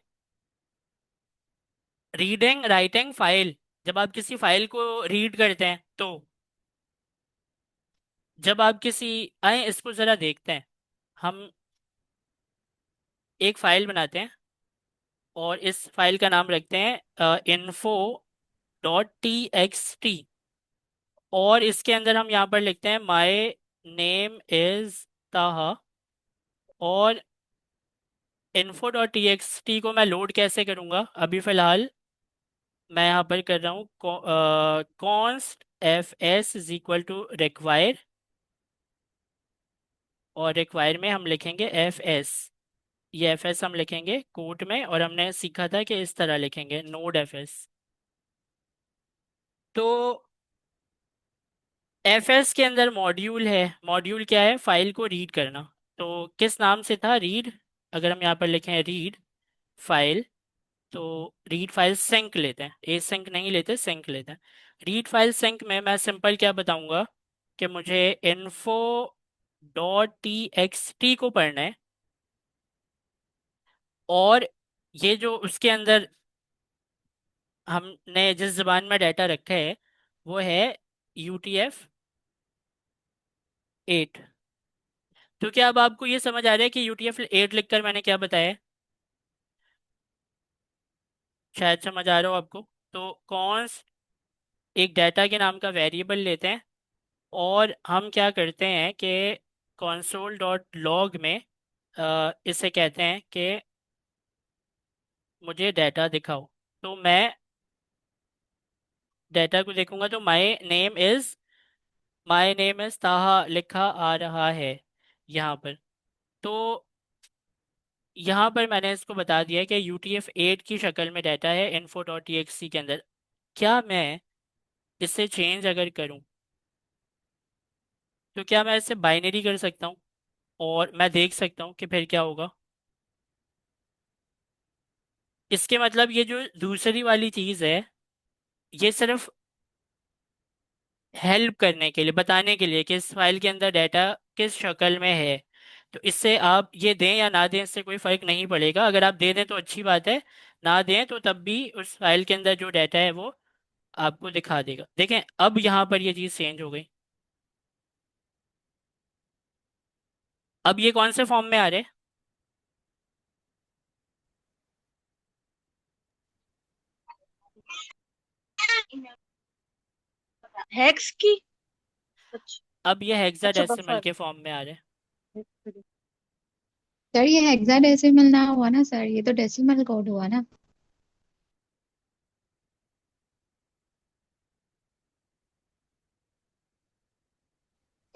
रीडिंग राइटिंग फाइल, जब आप किसी फाइल को रीड करते हैं तो जब आप किसी, आए इसको ज़रा देखते हैं, हम एक फाइल बनाते हैं और इस फाइल का नाम रखते हैं info.txt, और इसके अंदर हम यहाँ पर लिखते हैं माई नेम इज़ ताहा। और info.txt को मैं लोड कैसे करूँगा, अभी फ़िलहाल मैं यहाँ पर कर रहा हूँ const fs is equal to require, और रिक्वायर में हम लिखेंगे fs। ये fs हम लिखेंगे कोट में, और हमने सीखा था कि इस तरह लिखेंगे नोड fs। तो fs के अंदर मॉड्यूल है, मॉड्यूल क्या है, फाइल को रीड करना। तो किस नाम से था, रीड, अगर हम यहाँ पर लिखें रीड फाइल, तो रीड फाइल सिंक लेते हैं, ए सिंक नहीं लेते, सिंक लेते हैं। रीड फाइल सिंक में मैं सिंपल क्या बताऊंगा कि मुझे info.txt को पढ़ना है, और ये जो उसके अंदर हमने जिस ज़बान में डाटा रखा है वो है UTF-8। तो क्या अब आपको ये समझ आ रहा है कि UTF-8 लिखकर मैंने क्या बताया है? शायद समझ आ रहा हो आपको। तो कॉन्स एक डाटा के नाम का वेरिएबल लेते हैं, और हम क्या करते हैं कि console डॉट लॉग में इसे कहते हैं कि मुझे डाटा दिखाओ। तो मैं डाटा को देखूंगा तो माय नेम इज ताहा लिखा आ रहा है यहाँ पर। तो यहाँ पर मैंने इसको बता दिया कि UTF-8 की शक्ल में डाटा है info.txt के अंदर। क्या मैं इसे चेंज अगर करूँ तो क्या मैं इसे बाइनरी कर सकता हूँ, और मैं देख सकता हूँ कि फिर क्या होगा? इसके मतलब ये जो दूसरी वाली चीज़ है, ये सिर्फ हेल्प करने के लिए, बताने के लिए कि इस फाइल के अंदर डाटा किस शक्ल में है। तो इससे आप ये दें या ना दें, इससे कोई फर्क नहीं पड़ेगा। अगर आप दे दें तो अच्छी बात है, ना दें तो तब भी उस फाइल के अंदर जो डाटा है वो आपको दिखा देगा। देखें अब यहाँ पर ये चीज़ चेंज हो गई। अब ये कौन से फॉर्म में आ रहे हैं? हेक्स की। अब ये अच्छा हेक्साडेसिमल बफर। के फॉर्म में आ रहे हैं। सर ये हेक्साडेसिमल ना हुआ ना सर, ये तो डेसिमल कोड हुआ ना।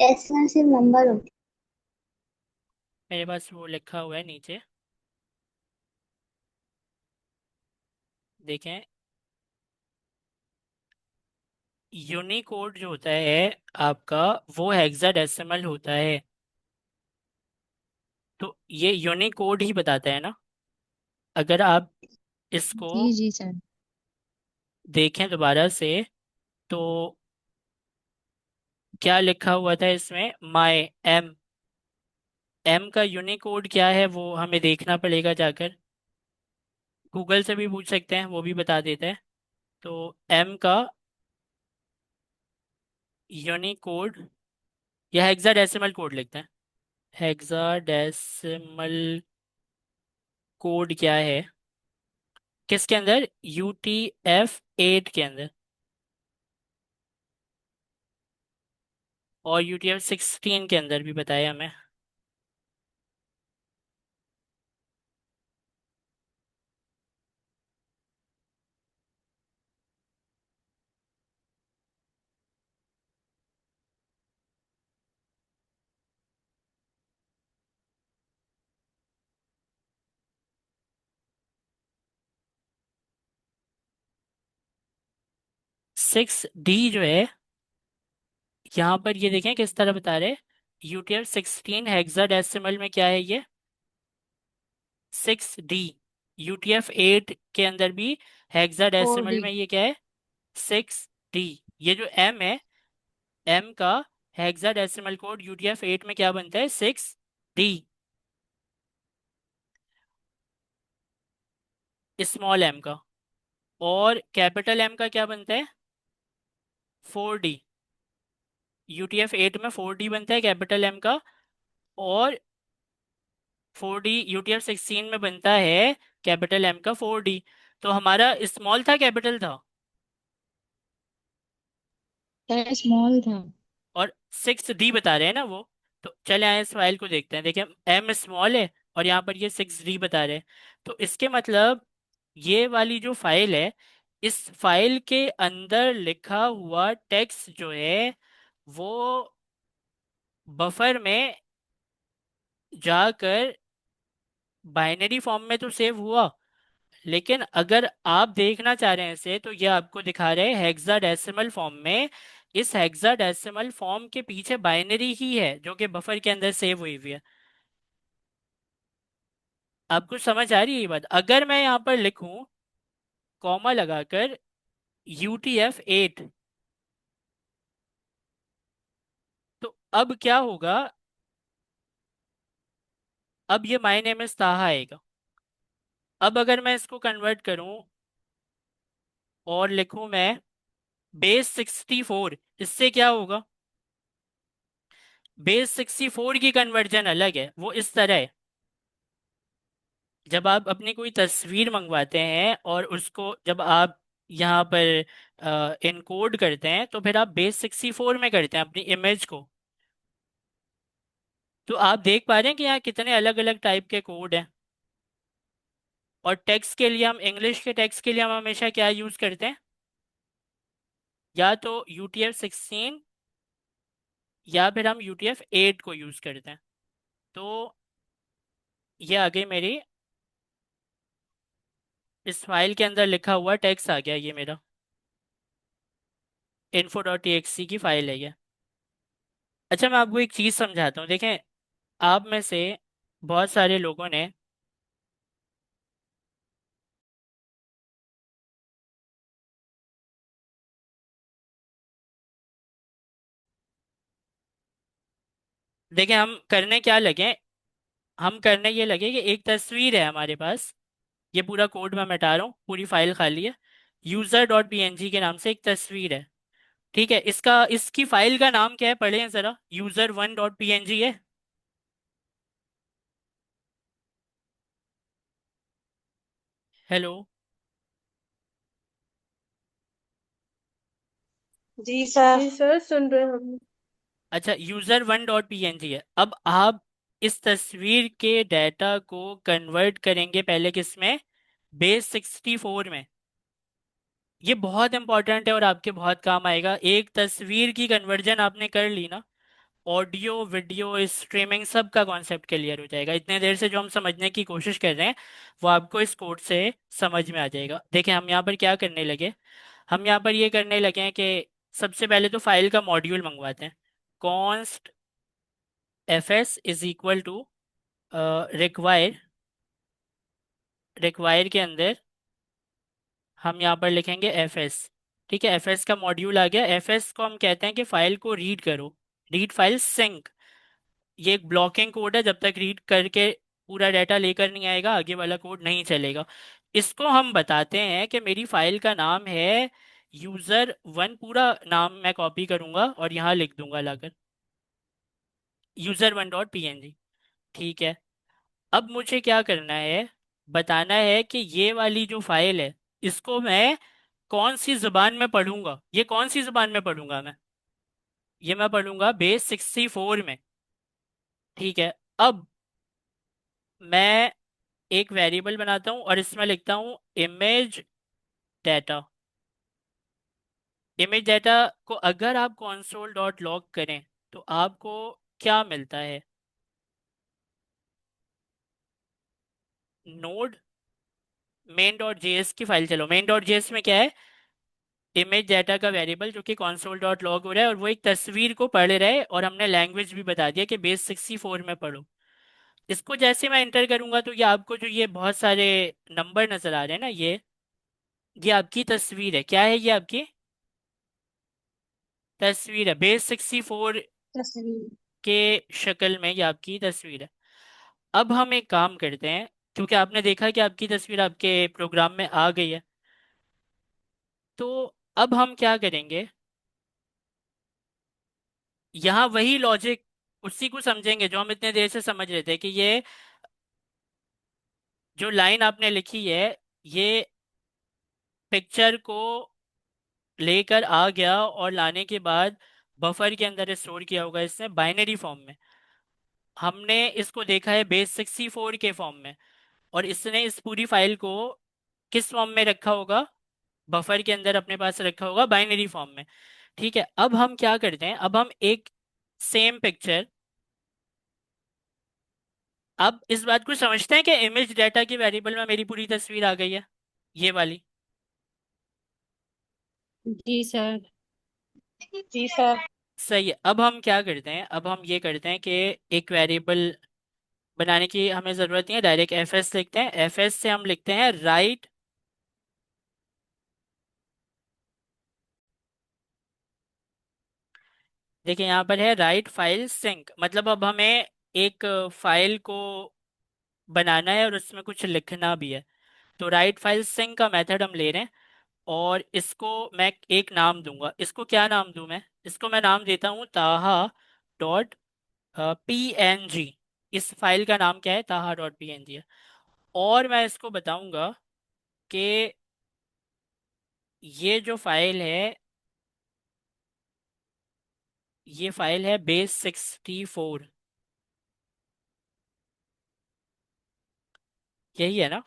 डेसिमल सिर्फ नंबर होती मेरे पास वो लिखा हुआ है नीचे, देखें। यूनिकोड जो होता है आपका, वो हेक्साडेसिमल होता है। तो ये यूनिकोड ही बताता है ना। अगर आप इसको जी जी सर। देखें दोबारा से, तो क्या लिखा हुआ था इसमें? My M. एम का यूनिकोड क्या है वो हमें देखना पड़ेगा जाकर। गूगल से भी पूछ सकते हैं, वो भी बता देता है। तो एम का यूनिकोड या हेक्साडेसिमल कोड लिखते हैं। हेक्साडेसिमल कोड क्या है किसके अंदर? UTF-8 के अंदर। और UTF-16 के अंदर भी बताया हमें। 6D जो है, यहाँ पर ये देखें किस तरह बता रहे हैं। UTF-16 हेक्साडेसिमल में क्या है ये? 6D। UTF-8 के अंदर भी फोर हेक्साडेसिमल डी में ये क्या है? 6D। ये जो M है, M का हेक्साडेसिमल कोड UTF-8 में क्या बनता है? 6D। स्मॉल m का। और कैपिटल M का क्या बनता है? 4D। UTF-8 में 4D बनता है कैपिटल M का। और 4D UTF-16 में बनता है कैपिटल M का 4D। तो हमारा स्मॉल था कैपिटल था? सर स्मॉल था। और 6D बता रहे हैं ना वो। तो चले आए इस फाइल को देखते हैं। देखिए M स्मॉल है और यहाँ पर ये 6D बता रहे हैं। तो इसके मतलब ये वाली जो फाइल है, इस फाइल के अंदर लिखा हुआ टेक्स्ट जो है वो बफर में जाकर बाइनरी फॉर्म में तो सेव हुआ, लेकिन अगर आप देखना चाह रहे हैं इसे तो ये आपको दिखा रहे हैं हेक्साडेसिमल फॉर्म में। इस हेक्साडेसिमल फॉर्म के पीछे बाइनरी ही है जो कि बफर के अंदर सेव हुई हुई है। आपको समझ आ रही है ये बात? अगर मैं यहाँ पर लिखूं कॉमा लगाकर UTF-8, तो अब क्या होगा? अब ये माय नेम इज ताहा आएगा। अब अगर मैं इसको कन्वर्ट करूं और लिखूं मैं बेस 64, इससे क्या होगा? बेस 64 की कन्वर्जन अलग है, वो इस तरह है। जब आप अपनी कोई तस्वीर मंगवाते हैं और उसको जब आप यहाँ पर इनकोड करते हैं तो फिर आप बेस 64 में करते हैं अपनी इमेज को। तो आप देख पा रहे हैं कि यहाँ कितने अलग अलग टाइप के कोड हैं। और टेक्स्ट के लिए हम इंग्लिश के टेक्स्ट के लिए हम हमेशा क्या यूज़ करते हैं, या तो UTF-16 या फिर हम UTF-8 को यूज़ करते हैं। तो ये आगे मेरी इस फाइल के अंदर लिखा हुआ टेक्स्ट आ गया, ये मेरा info.txt की फाइल है ये। अच्छा, मैं आपको एक चीज़ समझाता हूँ। देखें, आप में से बहुत सारे लोगों ने देखें, हम करने क्या लगे, हम करने ये लगे कि एक तस्वीर है हमारे पास। ये पूरा कोड मैं मिटा रहा हूँ, पूरी फाइल खाली है। user.png के नाम से एक तस्वीर है। ठीक है, इसकी फाइल का नाम क्या है, पढ़ें जरा। user1.png है। हेलो। जी सर। जी सर, सुन रहे हैं हम। अच्छा, user1.png है। अब आप इस तस्वीर के डाटा को कन्वर्ट करेंगे पहले किस में, बेस 64 में। ये बहुत इंपॉर्टेंट है और आपके बहुत काम आएगा। एक तस्वीर की कन्वर्जन आपने कर ली ना, ऑडियो वीडियो स्ट्रीमिंग सब का कॉन्सेप्ट क्लियर हो जाएगा। इतने देर से जो हम समझने की कोशिश कर रहे हैं वो आपको इस कोड से समझ में आ जाएगा। देखिए, हम यहाँ पर क्या करने लगे, हम यहाँ पर ये करने लगे हैं कि सबसे पहले तो फाइल का मॉड्यूल मंगवाते हैं। Const fs is equal to require, require के अंदर हम यहाँ पर लिखेंगे fs। ठीक है, fs का मॉड्यूल आ गया। fs को हम कहते हैं कि फाइल को रीड करो, रीड फाइल सिंक। ये एक ब्लॉकिंग कोड है, जब तक रीड करके पूरा डाटा लेकर नहीं आएगा आगे वाला कोड नहीं चलेगा। इसको हम बताते हैं कि मेरी फाइल का नाम है user1, पूरा नाम मैं कॉपी करूंगा और यहाँ लिख दूंगा लाकर user1.png। ठीक है, अब मुझे क्या करना है, बताना है कि ये वाली जो फाइल है इसको मैं कौन सी जुबान में पढ़ूंगा। ये कौन सी जुबान में पढ़ूंगा मैं, ये मैं पढ़ूंगा बेस 64 में। ठीक है, अब मैं एक वेरिएबल बनाता हूँ और इसमें लिखता हूँ इमेज डाटा। इमेज डाटा को अगर आप console.log करें तो आपको क्या मिलता है, नोड main.js की फाइल। चलो, main.js में क्या है, इमेज डाटा का वेरिएबल जो कि console.log हो रहा है और वो एक तस्वीर को पढ़ रहा है। और हमने लैंग्वेज भी बता दिया कि बेस 64 में पढ़ो। इसको जैसे मैं इंटर करूंगा तो ये आपको जो ये बहुत सारे नंबर नजर आ रहे हैं ना, ये आपकी तस्वीर है। क्या है, ये आपकी तस्वीर है। बेस 64 तस्वीर। के शक्ल में ये आपकी तस्वीर है। अब हम एक काम करते हैं, क्योंकि आपने देखा कि आपकी तस्वीर आपके प्रोग्राम में आ गई है, तो अब हम क्या करेंगे, यहाँ वही लॉजिक उसी को समझेंगे जो हम इतने देर से समझ रहे थे कि ये जो लाइन आपने लिखी है ये पिक्चर को लेकर आ गया और लाने के बाद बफर के अंदर स्टोर किया होगा इसने बाइनरी फॉर्म में। हमने इसको देखा है बेस 64 के फॉर्म में, और इसने इस पूरी फाइल को किस फॉर्म में रखा होगा, बफर के अंदर अपने पास रखा होगा बाइनरी फॉर्म में। ठीक है, अब हम क्या करते हैं, अब हम एक सेम पिक्चर, अब इस बात को समझते हैं कि इमेज डाटा के वेरिएबल में मेरी पूरी तस्वीर आ गई है, ये वाली। जी सर। जी सर। सही है, अब हम क्या करते हैं, अब हम ये करते हैं कि एक वेरिएबल बनाने की हमें ज़रूरत नहीं है, डायरेक्ट fs लिखते हैं। fs से हम लिखते हैं राइट देखिए यहाँ पर है राइट फाइल सिंक, मतलब अब हमें एक फाइल को बनाना है और उसमें कुछ लिखना भी है। तो राइट फाइल सिंक का मेथड हम ले रहे हैं और इसको मैं एक नाम दूंगा। इसको क्या नाम दूं मैं, इसको मैं नाम देता हूँ ताहा डॉट PNG, इस फाइल का नाम क्या है, ताहा डॉट PNG है। और मैं इसको बताऊंगा कि ये जो फाइल है, ये फाइल है base64, यही है ना?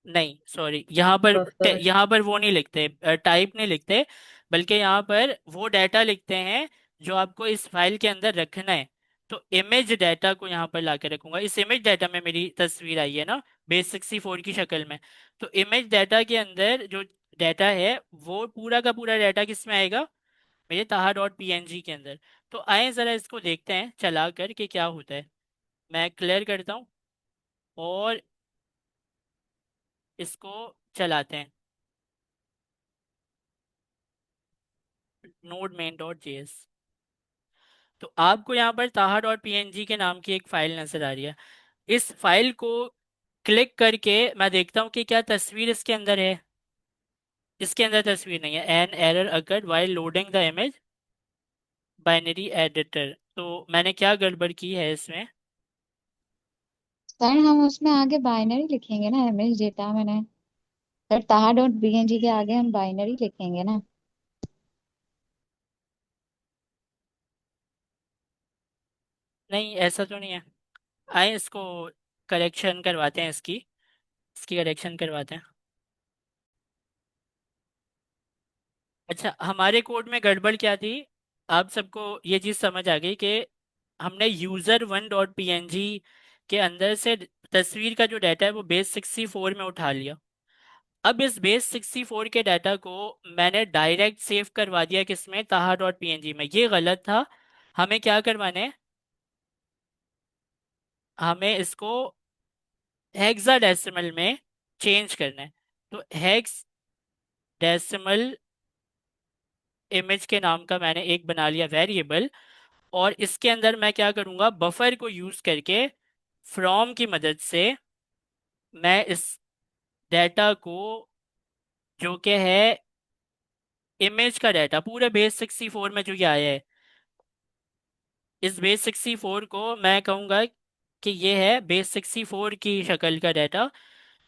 नहीं सॉरी, बफर। यहाँ पर वो नहीं लिखते, टाइप नहीं लिखते, बल्कि यहाँ पर वो डाटा लिखते हैं जो आपको इस फाइल के अंदर रखना है। तो इमेज डाटा को यहाँ पर ला के रखूंगा। इस इमेज डाटा में मेरी तस्वीर आई है ना, base64 की शक्ल में। तो इमेज डाटा के अंदर जो डाटा है, वो पूरा का पूरा डाटा किस में आएगा, मेरे ताहा डॉट PNG के अंदर। तो आए जरा इसको देखते हैं चला कर कि क्या होता है। मैं क्लियर करता हूँ और इसको चलाते हैं, नोड मेन डॉट जेएस। तो आपको यहाँ पर ताहा डॉट PNG के नाम की एक फाइल नजर आ रही है। इस फाइल को क्लिक करके मैं देखता हूँ कि क्या तस्वीर इसके अंदर है। इसके अंदर तस्वीर नहीं है। An error occurred while loading the image binary editor. तो मैंने क्या गड़बड़ की है इसमें? सर हम उसमें आगे बाइनरी लिखेंगे ना, इमेज डेटा में नहीं। सर ताहा डॉट bng के आगे हम बाइनरी लिखेंगे ना। नहीं ऐसा तो नहीं है। आए इसको करेक्शन करवाते हैं, इसकी इसकी करेक्शन करवाते हैं। अच्छा, हमारे कोड में गड़बड़ क्या थी, आप सबको ये चीज़ समझ आ गई कि हमने user1.png के अंदर से तस्वीर का जो डाटा है वो base64 में उठा लिया। अब इस base64 के डाटा को मैंने डायरेक्ट सेव करवा दिया किसमें, ताहा डॉट PNG में। ये गलत था। हमें क्या करवाना है, हमें इसको हेक्साडेसिमल में चेंज करना है। तो हेक्स डेसिमल इमेज के नाम का मैंने एक बना लिया वेरिएबल। और इसके अंदर मैं क्या करूंगा, बफर को यूज करके फ्रॉम की मदद से मैं इस डाटा को, जो कि है इमेज का डाटा पूरे base64 में जो ये आया है, इस base64 को मैं कहूंगा कि ये है base64 की शक्ल का डाटा।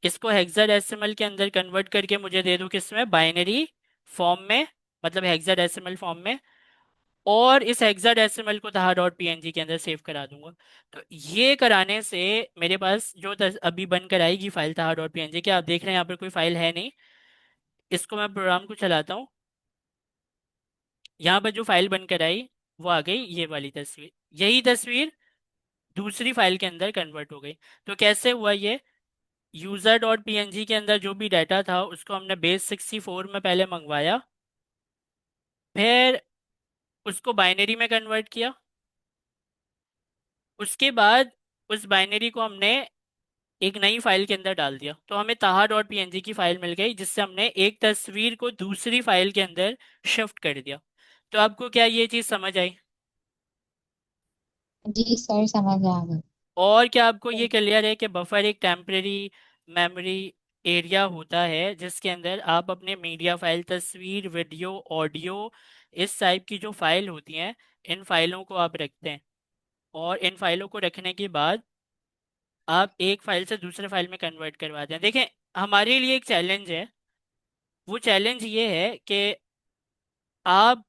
इसको हेक्साडेसिमल के अंदर कन्वर्ट करके मुझे दे दो किसमें, बाइनरी फॉर्म में, मतलब हेक्साडेसिमल फॉर्म में। और इस हेक्साडेसिमल को ताहा डॉट PNG के अंदर सेव करा दूंगा। तो ये कराने से मेरे पास जो अभी बनकर आएगी फाइल ताहा डॉट PNG, क्या आप देख रहे हैं यहाँ पर कोई फाइल है नहीं। इसको मैं प्रोग्राम को चलाता हूँ, यहाँ पर जो फाइल बनकर आई वो आ गई, ये वाली तस्वीर। यही तस्वीर दूसरी फाइल के अंदर कन्वर्ट हो गई। तो कैसे हुआ ये, user.png के अंदर जो भी डाटा था उसको हमने base64 में पहले मंगवाया, फिर उसको बाइनरी में कन्वर्ट किया। उसके बाद उस बाइनरी को हमने एक नई फाइल के अंदर डाल दिया, तो हमें ताहा डॉट PNG की फाइल मिल गई, जिससे हमने एक तस्वीर को दूसरी फाइल के अंदर शिफ्ट कर दिया। तो आपको क्या ये चीज़ समझ आई? जी सर समझ आ गई। और क्या आपको ये क्लियर है कि बफर एक टेम्परेरी मेमोरी एरिया होता है जिसके अंदर आप अपने मीडिया फाइल, तस्वीर, वीडियो, ऑडियो, इस टाइप की जो फाइल होती हैं, इन फाइलों को आप रखते हैं। और इन फाइलों को रखने के बाद आप एक फाइल से दूसरे फाइल में कन्वर्ट करवाते हैं। देखें, हमारे लिए एक चैलेंज है। वो चैलेंज ये है कि आप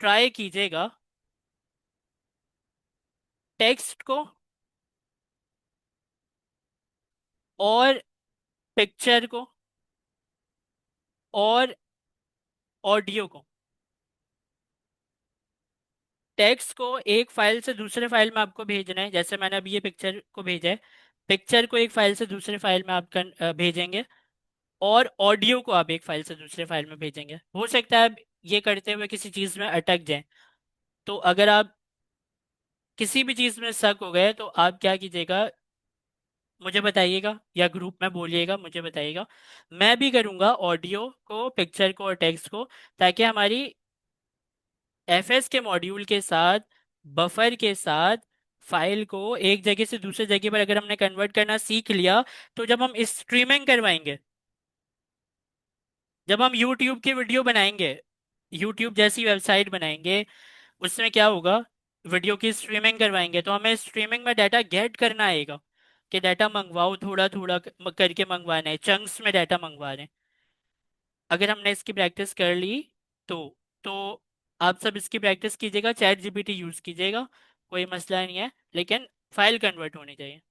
ट्राई कीजिएगा टेक्स्ट को और पिक्चर को और ऑडियो को, टेक्स्ट को एक फाइल से दूसरे फाइल में आपको भेजना है, जैसे मैंने अभी ये पिक्चर को भेजा है। पिक्चर को एक फाइल से दूसरे फाइल में आप भेजेंगे, और ऑडियो को आप एक फाइल से दूसरे फाइल में भेजेंगे। हो सकता है आप ये करते हुए किसी चीज़ में अटक जाएं। तो अगर आप किसी भी चीज़ में शक हो गए तो आप क्या कीजिएगा, मुझे बताइएगा या ग्रुप में बोलिएगा, मुझे बताइएगा। मैं भी करूँगा ऑडियो को, पिक्चर को और टेक्स्ट को, ताकि हमारी FS के मॉड्यूल के साथ, बफर के साथ फाइल को एक जगह से दूसरे जगह पर अगर हमने कन्वर्ट करना सीख लिया, तो जब हम स्ट्रीमिंग करवाएंगे, जब हम YouTube की वीडियो बनाएंगे, YouTube जैसी वेबसाइट बनाएंगे, उसमें क्या होगा, वीडियो की स्ट्रीमिंग करवाएंगे तो हमें स्ट्रीमिंग में डाटा गेट करना आएगा कि डाटा मंगवाओ, थोड़ा थोड़ा करके मंगवाना है, चंक्स में डाटा मंगवा रहे हैं। अगर हमने इसकी प्रैक्टिस कर ली तो तो आप सब इसकी प्रैक्टिस कीजिएगा, चैट जीपीटी यूज़ कीजिएगा, कोई मसला नहीं है, लेकिन फाइल कन्वर्ट होनी चाहिए।